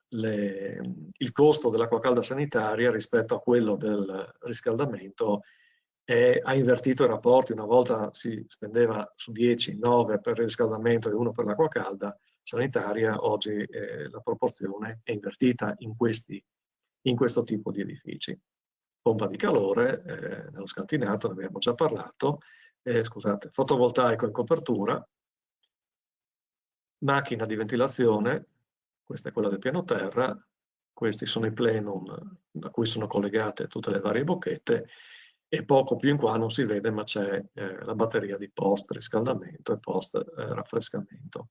il costo dell'acqua calda sanitaria rispetto a quello del riscaldamento ha invertito i rapporti. Una volta si spendeva su 10, 9 per il riscaldamento e 1 per l'acqua calda sanitaria. Oggi la proporzione è invertita in questo tipo di edifici. Pompa di calore, nello scantinato ne abbiamo già parlato, scusate, fotovoltaico in copertura, macchina di ventilazione, questa è quella del piano terra, questi sono i plenum a cui sono collegate tutte le varie bocchette, e poco più in qua non si vede, ma c'è la batteria di post riscaldamento e post raffrescamento.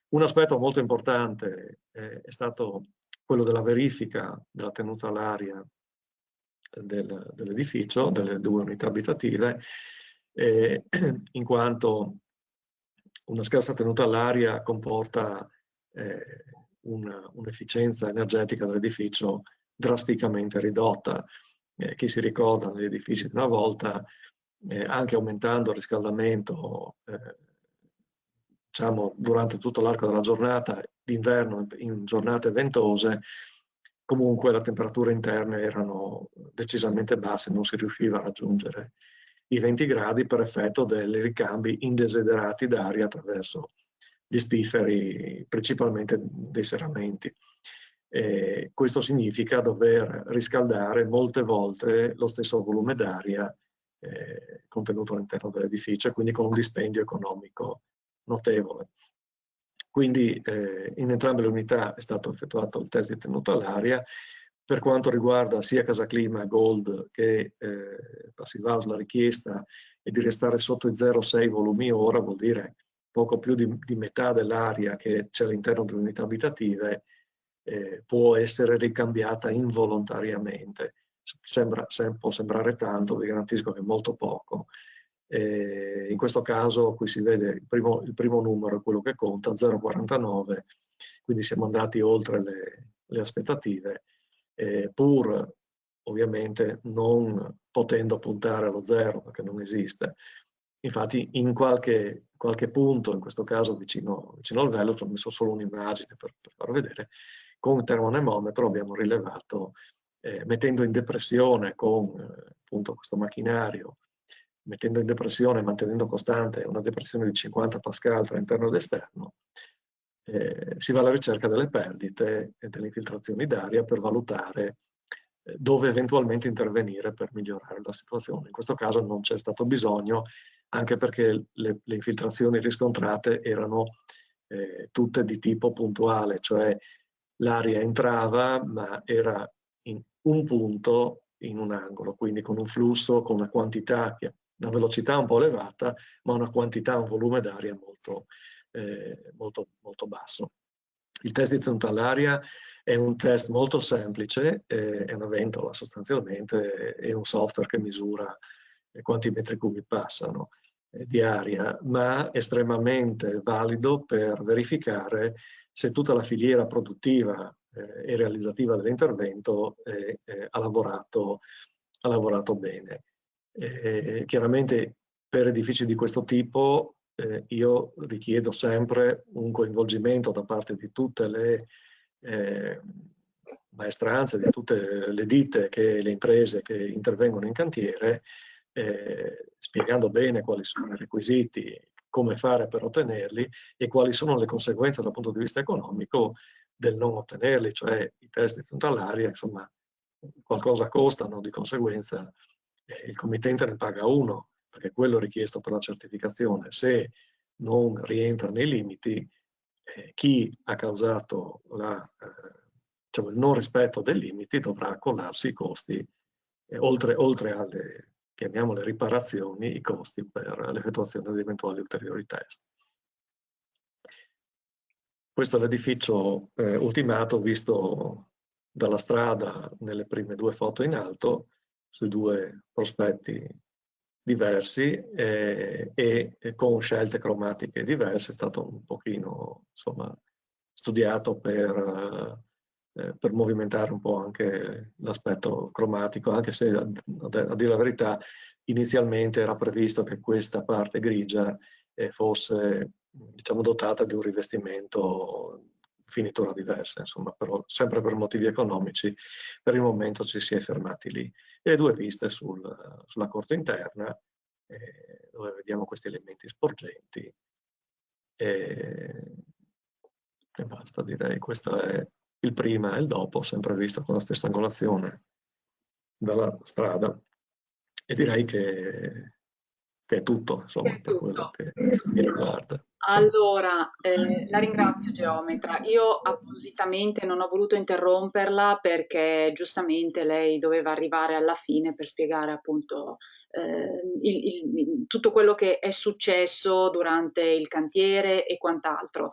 Un aspetto molto importante è stato quello della verifica della tenuta all'aria dell'edificio, delle 2 unità abitative, in quanto una scarsa tenuta all'aria comporta un'efficienza energetica dell'edificio drasticamente ridotta. Chi si ricorda negli edifici di una volta, anche aumentando il riscaldamento diciamo, durante tutto l'arco della giornata, d'inverno in giornate ventose, comunque le temperature interne erano decisamente basse, non si riusciva a raggiungere i 20 gradi per effetto dei ricambi indesiderati d'aria attraverso gli spifferi, principalmente dei serramenti. Questo significa dover riscaldare molte volte lo stesso volume d'aria contenuto all'interno dell'edificio, quindi con un dispendio economico notevole. Quindi in entrambe le unità è stato effettuato il test di tenuta all'aria. Per quanto riguarda sia Casaclima Gold che Passive House, la richiesta è di restare sotto i 0,6 volumi ora, vuol dire poco più di metà dell'aria che c'è all'interno delle unità abitative può essere ricambiata involontariamente. Può sembrare tanto, vi garantisco che è molto poco. In questo caso qui si vede il primo numero, quello che conta, 0,49, quindi siamo andati oltre le aspettative, pur ovviamente non potendo puntare allo zero, perché non esiste. Infatti in qualche punto, in questo caso vicino al velo, ho messo solo un'immagine per farlo vedere, con il termonemometro abbiamo rilevato, mettendo in depressione con appunto questo macchinario, mettendo in depressione e mantenendo costante una depressione di 50 pascal tra interno ed esterno, si va alla ricerca delle perdite e delle infiltrazioni d'aria per valutare dove eventualmente intervenire per migliorare la situazione. In questo caso non c'è stato bisogno, anche perché le infiltrazioni riscontrate erano tutte di tipo puntuale, cioè l'aria entrava ma era in un punto in un angolo, quindi con un flusso, con una quantità, una velocità un po' elevata, ma una quantità, un volume d'aria molto basso. Il test di tenuta all'aria è un test molto semplice, è una ventola sostanzialmente, è un software che misura quanti metri cubi passano di aria, ma estremamente valido per verificare se tutta la filiera produttiva e realizzativa dell'intervento ha lavorato bene. Chiaramente per edifici di questo tipo io richiedo sempre un coinvolgimento da parte di tutte le maestranze, di tutte le ditte, le imprese che intervengono in cantiere, spiegando bene quali sono i requisiti, come fare per ottenerli e quali sono le conseguenze dal punto di vista economico del non ottenerli, cioè i test di tenuta all'aria, insomma, qualcosa costano, di conseguenza il committente ne paga uno, perché è quello richiesto per la certificazione. Se non rientra nei limiti, chi ha causato diciamo, il non rispetto dei limiti dovrà accollarsi i costi, oltre alle, chiamiamole, riparazioni, i costi per l'effettuazione di eventuali ulteriori test. Questo è l'edificio ultimato visto dalla strada nelle prime due foto in alto, sui due prospetti diversi e con scelte cromatiche diverse. È stato un pochino, insomma, studiato per movimentare un po' anche l'aspetto cromatico, anche se a dire la verità inizialmente era previsto che questa parte grigia fosse, diciamo, dotata di un rivestimento finitura diversa, insomma, però sempre per motivi economici per il momento ci si è fermati lì. E le due viste sulla corte interna, dove vediamo questi elementi sporgenti, e basta, direi. Questo è il prima e il dopo, sempre visto con la stessa angolazione dalla strada, e direi che è tutto, insomma, per quello che mi riguarda. Allora, la ringrazio geometra. Io appositamente non ho voluto interromperla perché giustamente lei doveva arrivare alla fine per spiegare appunto tutto quello che è successo durante il cantiere e quant'altro.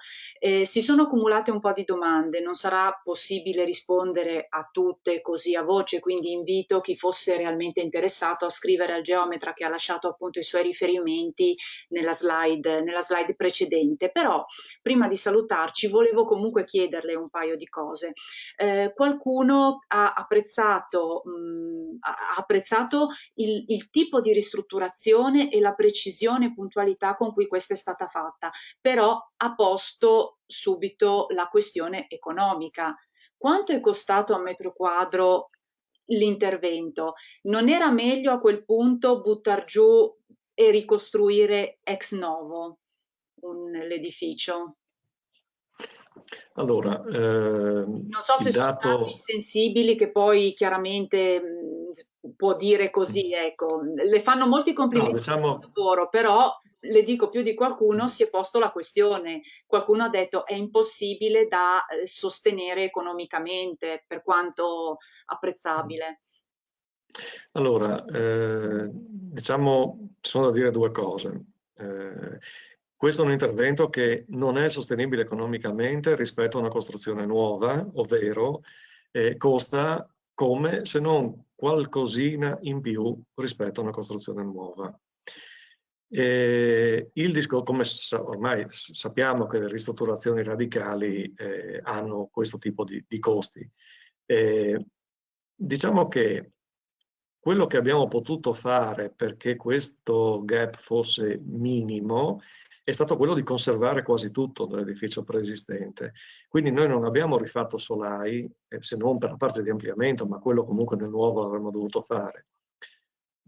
Si sono accumulate un po' di domande, non sarà possibile rispondere a tutte così a voce, quindi invito chi fosse realmente interessato a scrivere al geometra che ha lasciato appunto i suoi riferimenti nella slide precedente precedente. Però prima di salutarci volevo comunque chiederle un paio di cose. Qualcuno ha apprezzato, il tipo di ristrutturazione e la precisione e puntualità con cui questa è stata fatta, però ha posto subito la questione economica. Quanto è costato a metro quadro l'intervento? Non era meglio a quel punto buttar giù e ricostruire ex novo l'edificio? Allora, Non so se il sono dati dato... sensibili che poi chiaramente può dire così, ecco. Le fanno molti No, complimenti per il diciamo, lavoro, però le dico più di qualcuno si è posto la questione. Qualcuno ha detto è impossibile da sostenere economicamente, per quanto apprezzabile. allora, diciamo, ci sono da dire due cose. Questo è un intervento che non è sostenibile economicamente rispetto a una costruzione nuova, ovvero costa come se non qualcosina in più rispetto a una costruzione nuova. Come ormai sappiamo che le ristrutturazioni radicali hanno questo tipo di costi. Diciamo che quello che abbiamo potuto fare perché questo gap fosse minimo è stato quello di conservare quasi tutto dell'edificio preesistente. Quindi noi non abbiamo rifatto solai, se non per la parte di ampliamento, ma quello comunque nel nuovo avremmo dovuto fare.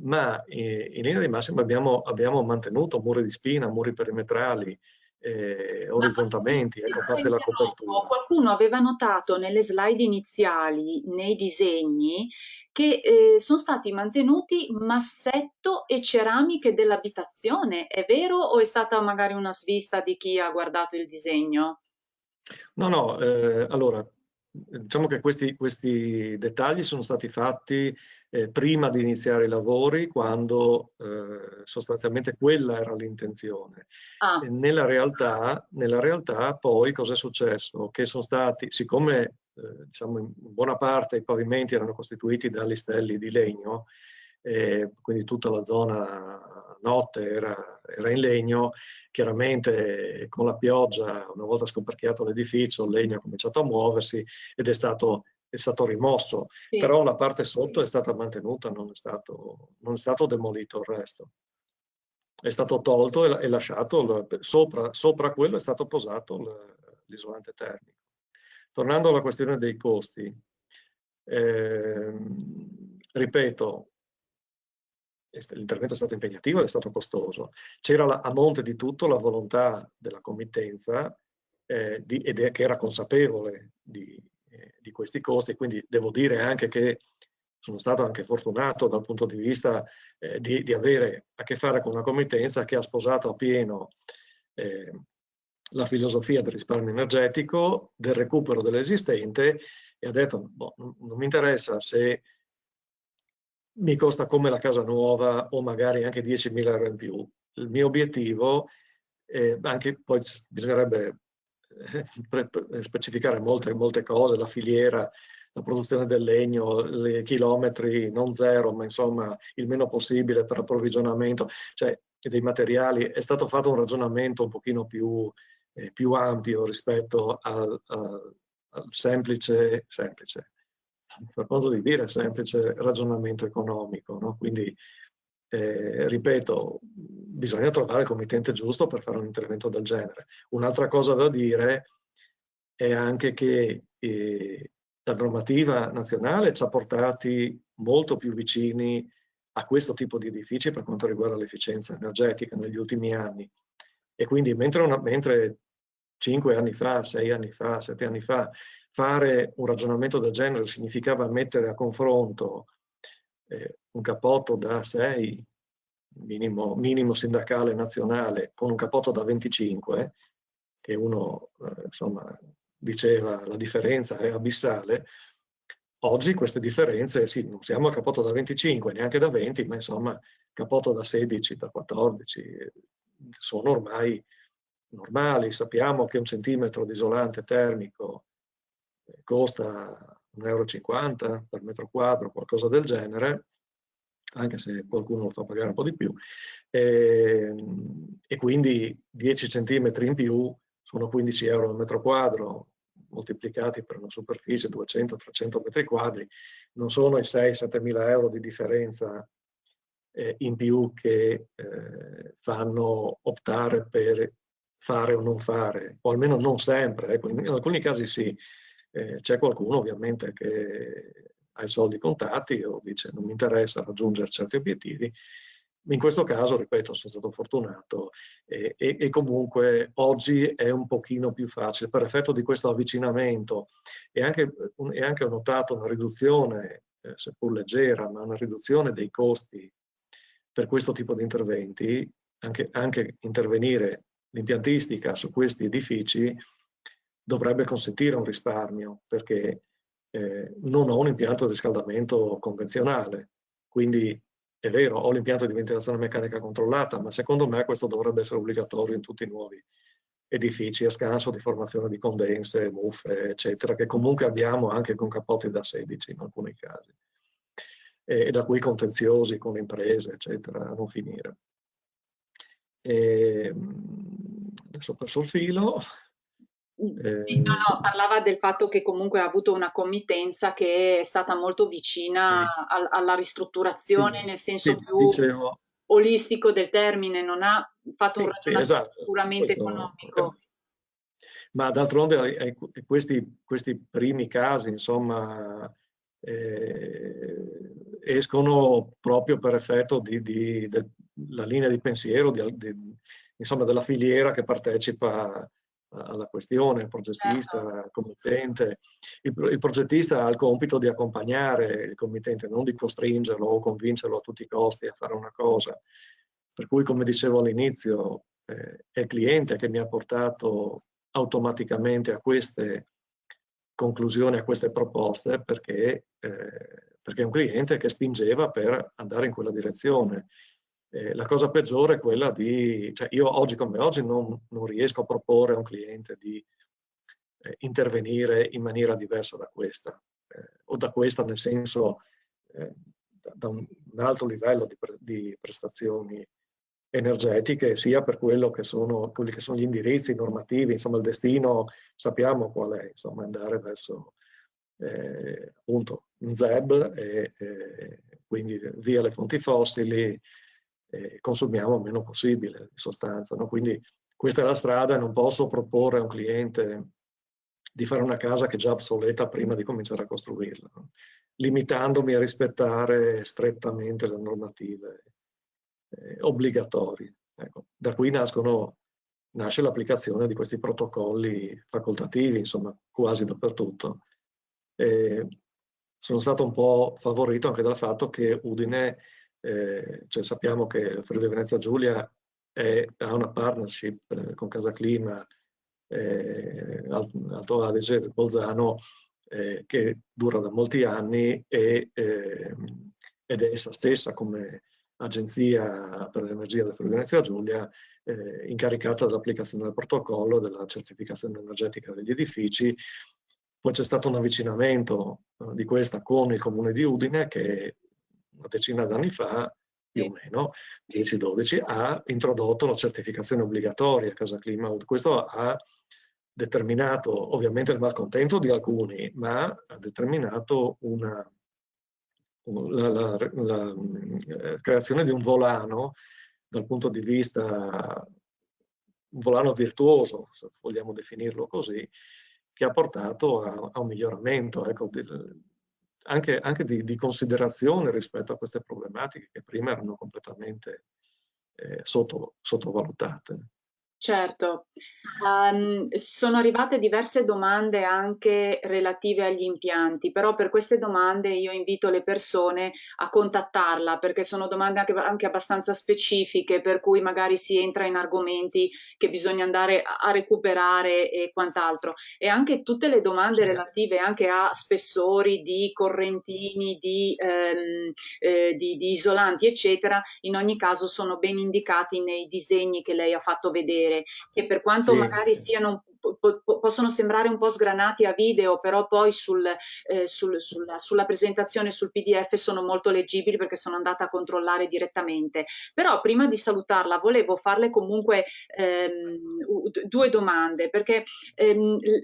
Ma in linea di massima abbiamo mantenuto muri di spina, muri perimetrali, Ma orizzontamenti, ecco, a parte la copertura. qualcuno aveva notato nelle slide iniziali, nei disegni, che sono stati mantenuti massetto e ceramiche dell'abitazione. È vero o è stata magari una svista di chi ha guardato il disegno? No, allora, diciamo che questi dettagli sono stati fatti prima di iniziare i lavori, quando sostanzialmente quella era l'intenzione. Ah, Nella realtà poi cosa è successo? Che sono stati, siccome diciamo in buona parte i pavimenti erano costituiti da listelli di legno, quindi tutta la zona notte era in legno, chiaramente con la pioggia, una volta scoperchiato l'edificio, il legno ha cominciato a muoversi ed è stato rimosso, sì. però la parte sotto è stata mantenuta, non è stato demolito il resto. È stato tolto e lasciato, sopra quello è stato posato l'isolante termico. Tornando alla questione dei costi, ripeto, l'intervento è stato impegnativo ed è stato costoso. C'era a monte di tutto la volontà della committenza che era consapevole di questi costi, quindi devo dire anche che sono stato anche fortunato dal punto di vista di avere a che fare con una committenza che ha sposato appieno la filosofia del risparmio energetico, del recupero dell'esistente e ha detto boh, non mi interessa se mi costa come la casa nuova o magari anche 10.000 euro in più. Il mio obiettivo, anche poi bisognerebbe specificare molte cose, la filiera, la produzione del legno, i chilometri, non zero, ma insomma il meno possibile per approvvigionamento, cioè dei materiali. È stato fatto un ragionamento un pochino più ampio rispetto al semplice, per modo di dire, semplice ragionamento economico, no? Quindi, ripeto, bisogna trovare il committente giusto per fare un intervento del genere. Un'altra cosa da dire è anche che la normativa nazionale ci ha portati molto più vicini a questo tipo di edifici per quanto riguarda l'efficienza energetica negli ultimi anni. E quindi mentre 5 anni fa, 6 anni fa, 7 anni fa, fare un ragionamento del genere significava mettere a confronto un cappotto da 6, minimo sindacale nazionale, con un cappotto da 25, che uno insomma diceva la differenza è abissale. Oggi queste differenze, sì, non siamo a cappotto da 25, neanche da 20, ma insomma cappotto da 16, da 14, sono ormai normali. Sappiamo che un centimetro di isolante termico costa 1,50 euro per metro quadro, qualcosa del genere, anche se qualcuno lo fa pagare un po' di più. e quindi 10 centimetri in più sono 15 euro al metro quadro, moltiplicati per una superficie 200-300 metri quadri, non sono i 6-7 mila euro di differenza in più che fanno optare per fare o non fare, o almeno non sempre, ecco, in alcuni casi sì, c'è qualcuno ovviamente che ha i soldi contati o dice non mi interessa raggiungere certi obiettivi. In questo caso, ripeto, sono stato fortunato e comunque oggi è un pochino più facile per effetto di questo avvicinamento e anche ho notato una riduzione, seppur leggera, ma una riduzione dei costi per questo tipo di interventi, anche intervenire l'impiantistica su questi edifici dovrebbe consentire un risparmio, perché non ho un impianto di riscaldamento convenzionale, quindi è vero, ho l'impianto di ventilazione meccanica controllata, ma secondo me questo dovrebbe essere obbligatorio in tutti i nuovi edifici a scanso di formazione di condense, muffe, eccetera, che comunque abbiamo anche con cappotti da 16 in alcuni casi. E da qui contenziosi con le imprese, eccetera, a non finire. Adesso ho perso il filo. Sì, no, parlava del fatto che comunque ha avuto una committenza che è stata molto vicina alla ristrutturazione nel senso sì, più dicevo, olistico del termine, non ha fatto un sì, ragionamento esatto, puramente economico. ma d'altronde questi primi casi, insomma, escono proprio per effetto della linea di pensiero, insomma, della filiera che partecipa alla questione, il progettista, Certo. il committente. Il progettista ha il compito di accompagnare il committente, non di costringerlo o convincerlo a tutti i costi a fare una cosa. Per cui, come dicevo all'inizio, è il cliente che mi ha portato automaticamente a queste conclusioni, a queste proposte, perché è un cliente che spingeva per andare in quella direzione. La cosa peggiore è quella cioè io oggi come oggi non riesco a proporre a un cliente di intervenire in maniera diversa da questa, o da questa nel senso da un alto livello di prestazioni energetiche, sia per quelli che sono gli indirizzi normativi, insomma il destino sappiamo qual è, insomma andare verso appunto un ZEB e quindi via le fonti fossili, consumiamo il meno possibile in sostanza, no? Quindi questa è la strada e non posso proporre a un cliente di fare una casa che è già obsoleta prima di cominciare a costruirla, no? Limitandomi a rispettare strettamente le normative obbligatori. Ecco, da qui nasce l'applicazione di questi protocolli facoltativi, insomma, quasi dappertutto. Sono stato un po' favorito anche dal fatto che Udine, cioè sappiamo che Friuli Venezia Giulia ha una partnership con Casa Clima, Alto Adige del Bolzano, che dura da molti anni ed è essa stessa come agenzia per l'energia del Friuli Venezia Giulia incaricata dell'applicazione del protocollo, della certificazione energetica degli edifici. Poi c'è stato un avvicinamento di questa con il comune di Udine che una decina d'anni fa, più o meno, 10-12, ha introdotto la certificazione obbligatoria a Casa Clima. Questo ha determinato ovviamente il malcontento di alcuni, ma ha determinato la creazione di un volano dal punto di vista, un volano virtuoso, se vogliamo definirlo così, che ha portato a un miglioramento, ecco, anche di considerazione rispetto a queste problematiche che prima erano completamente sottovalutate. Certo. Sono arrivate diverse domande anche relative agli impianti, però per queste domande io invito le persone a contattarla perché sono domande anche abbastanza specifiche, per cui magari si entra in argomenti che bisogna andare a recuperare e quant'altro. E anche tutte le domande relative anche a spessori di correntini, di isolanti, eccetera, in ogni caso sono ben indicati nei disegni che lei ha fatto vedere, che per quanto magari siano possono sembrare un po' sgranati a video, però poi sulla presentazione sul PDF sono molto leggibili perché sono andata a controllare direttamente. Però prima di salutarla volevo farle comunque due domande, perché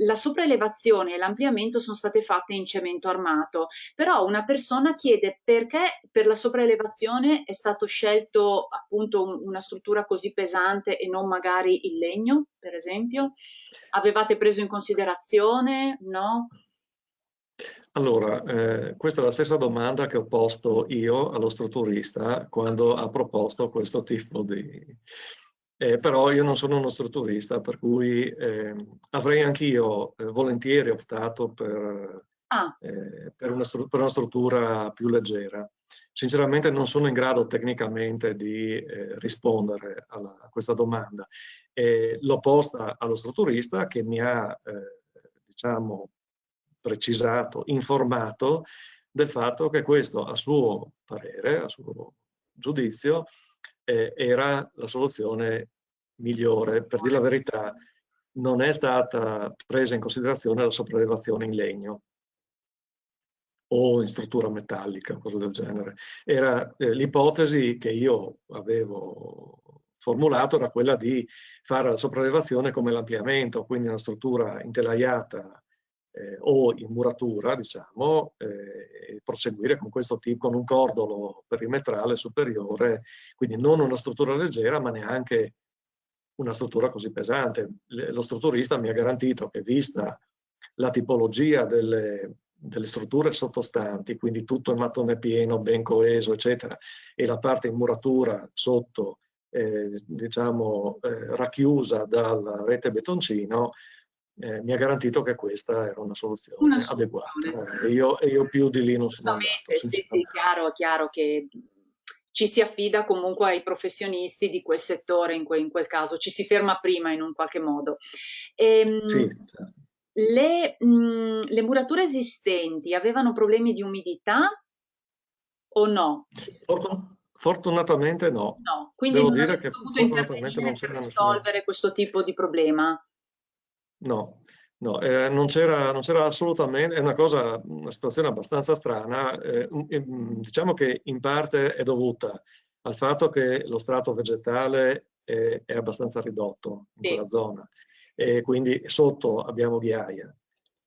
la sopraelevazione e l'ampliamento sono state fatte in cemento armato, però una persona chiede perché per la sopraelevazione è stato scelto appunto una struttura così pesante e non magari il legno, per esempio. Avevate preso in considerazione, no? Allora, questa è la stessa domanda che ho posto io allo strutturista quando ha proposto questo tipo di... però io non sono uno strutturista, per cui avrei anch'io volentieri optato Ah, per una struttura più leggera. Sinceramente non sono in grado tecnicamente di rispondere a questa domanda. L'ho posta allo strutturista che mi ha, diciamo, precisato, informato del fatto che questo, a suo parere, a suo giudizio, era la soluzione migliore. Per dire la verità, non è stata presa in considerazione la sopraelevazione in legno o in struttura metallica, cose del genere. Era l'ipotesi che io avevo formulato era quella di fare la sopraelevazione come l'ampliamento, quindi una struttura intelaiata o in muratura, diciamo, e proseguire con questo tipo, con un cordolo perimetrale superiore, quindi non una struttura leggera, ma neanche una struttura così pesante. Lo strutturista mi ha garantito che, vista la tipologia delle strutture sottostanti, quindi tutto in mattone pieno, ben coeso, eccetera, e la parte in muratura sotto, diciamo, racchiusa dalla rete betoncino, mi ha garantito che questa era una una soluzione soluzione. adeguata. E io più di lì non sono andato, Giustamente, sì, sì, sinceramente. chiaro che ci si affida comunque ai professionisti di quel settore in quel caso, ci si ferma prima in un qualche modo. Ehm, Sì, certo. le murature esistenti avevano problemi di umidità o no? Fortunatamente no. No, quindi Devo non dire avete che dovuto fortunatamente intervenire non per c'era nessuno. risolvere questo tipo di problema. No, no, non c'era assolutamente, è una situazione abbastanza strana. Diciamo che in parte è dovuta al fatto che lo strato vegetale è abbastanza ridotto in Sì, quella zona e quindi sotto abbiamo ghiaia,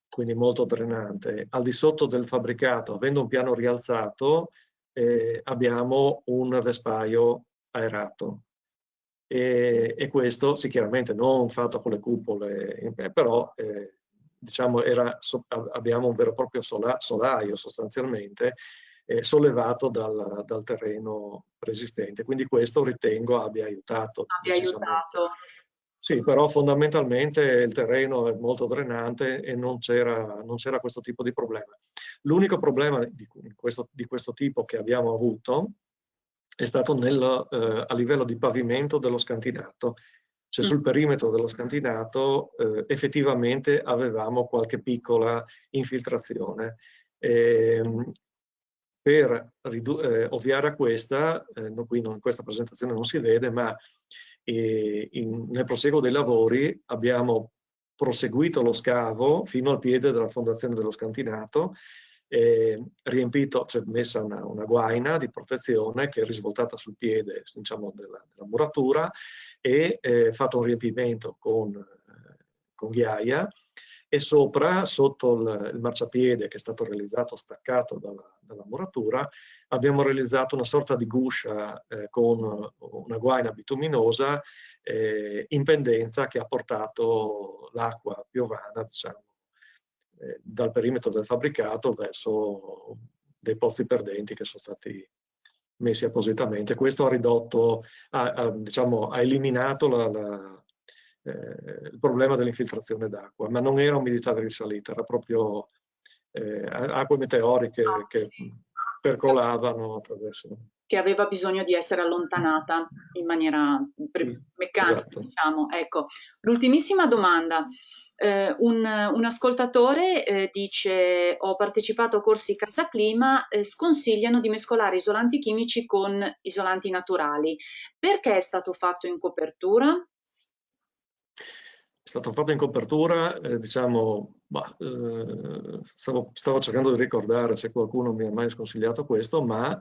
quindi molto drenante. Al di sotto del fabbricato, avendo un piano rialzato, abbiamo un vespaio aerato. E questo sì, chiaramente non fatto con le cupole, però diciamo abbiamo un vero e proprio solaio sostanzialmente sollevato dal terreno preesistente. Quindi questo ritengo abbia aiutato abbia decisamente. aiutato. Sì, però fondamentalmente il terreno è molto drenante e non c'era questo tipo di problema. L'unico problema di questo tipo che abbiamo avuto è stato a livello di pavimento dello scantinato. Cioè sul perimetro dello scantinato effettivamente avevamo qualche piccola infiltrazione. Per ovviare a questa, qui in questa presentazione non si vede, ma nel proseguo dei lavori abbiamo proseguito lo scavo fino al piede della fondazione dello scantinato, riempito, cioè messa una guaina di protezione che è risvoltata sul piede, diciamo, della muratura e fatto un riempimento con ghiaia e sopra, sotto il marciapiede che è stato realizzato staccato dalla muratura, abbiamo realizzato una sorta di guscia con una guaina bituminosa in pendenza che ha portato l'acqua piovana, diciamo, dal perimetro del fabbricato verso dei pozzi perdenti che sono stati messi appositamente. Questo ha ridotto, diciamo, ha eliminato il problema dell'infiltrazione d'acqua, ma non era umidità di risalita, era proprio acque meteoriche Ah, che sì. percolavano attraverso. Che aveva bisogno di essere allontanata in maniera Sì, meccanica, esatto. diciamo. Ecco, l'ultimissima domanda. Un ascoltatore dice: Ho partecipato a corsi Casa Clima, sconsigliano di mescolare isolanti chimici con isolanti naturali. Perché è stato fatto in copertura? stato fatto in copertura, diciamo, stavo cercando di ricordare se qualcuno mi ha mai sconsigliato questo, ma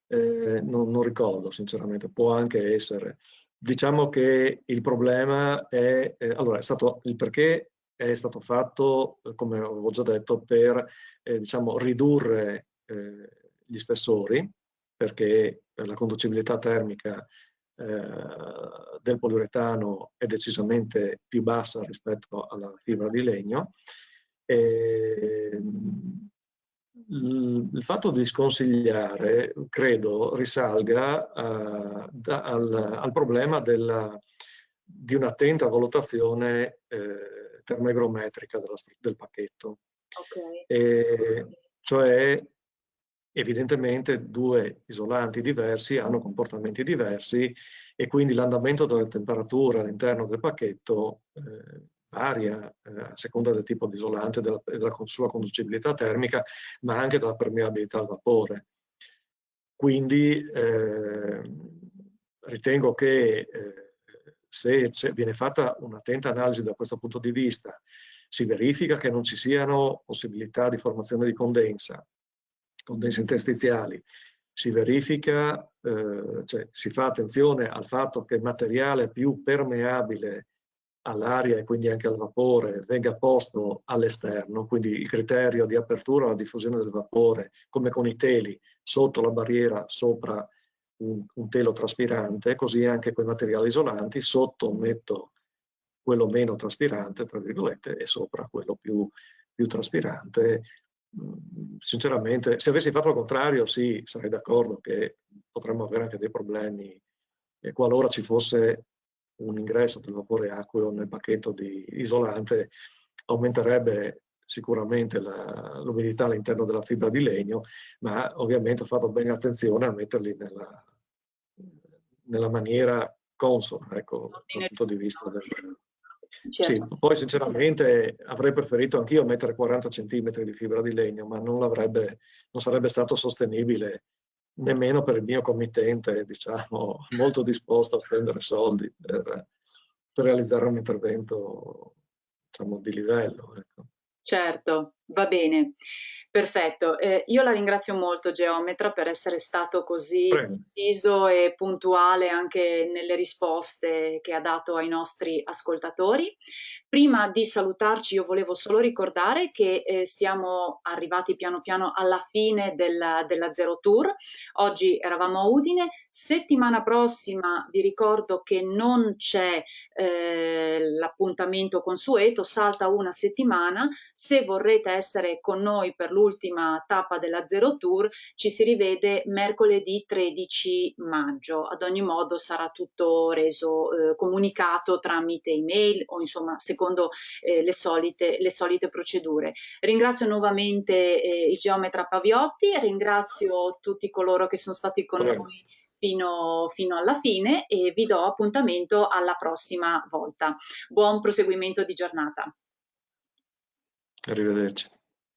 non ricordo sinceramente, può anche essere. Diciamo che il problema è, allora, il perché è stato fatto, come avevo già detto, per diciamo, ridurre gli spessori, perché la conducibilità termica del poliuretano è decisamente più bassa rispetto alla fibra di legno. Il fatto di sconsigliare, credo, risalga al problema di un'attenta valutazione termoigrometrica del pacchetto. Okay. Cioè, evidentemente due isolanti diversi hanno comportamenti diversi e quindi l'andamento della temperatura all'interno del pacchetto varia a seconda del tipo di isolante, della sua conducibilità termica, ma anche dalla permeabilità al vapore. Quindi ritengo che se viene fatta un'attenta analisi da questo punto di vista, si verifica che non ci siano possibilità di formazione di condensa interstiziali, si verifica, cioè si fa attenzione al fatto che il materiale più permeabile all'aria e quindi anche al vapore venga posto all'esterno, quindi il criterio di apertura alla diffusione del vapore, come con i teli, sotto la barriera, sopra un telo traspirante, così anche quei materiali isolanti, sotto metto quello meno traspirante, tra virgolette, e sopra quello più traspirante. Sinceramente, se avessi fatto il contrario, sì, sarei d'accordo che potremmo avere anche dei problemi e qualora ci fosse un ingresso del vapore acqueo nel pacchetto di isolante, aumenterebbe sicuramente l'umidità all'interno della fibra di legno, ma ovviamente ho fatto bene attenzione a metterli nella maniera consona, ecco, dal punto di vista del... Sì, Certo. poi sinceramente avrei preferito anch'io mettere 40 centimetri di fibra di legno, ma non sarebbe stato sostenibile nemmeno per il mio committente, diciamo, molto disposto a spendere soldi per realizzare un intervento, diciamo, di livello. Ecco. Certo, va bene, perfetto. Io la ringrazio molto, Geometra, per essere stato così Prego. preciso e puntuale anche nelle risposte che ha dato ai nostri ascoltatori. Prima di salutarci, io volevo solo ricordare che siamo arrivati piano piano alla fine della Zero Tour. Oggi eravamo a Udine. Settimana prossima vi ricordo che non c'è l'appuntamento consueto, salta una settimana. Se vorrete essere con noi per l'ultima tappa della Zero Tour, ci si rivede mercoledì 13 maggio. Ad ogni modo sarà tutto reso comunicato tramite email o insomma secondo le solite procedure. Ringrazio nuovamente il geometra Paviotti, ringrazio tutti coloro che sono stati con noi fino alla fine e vi do appuntamento alla prossima volta. Buon proseguimento di giornata. Arrivederci.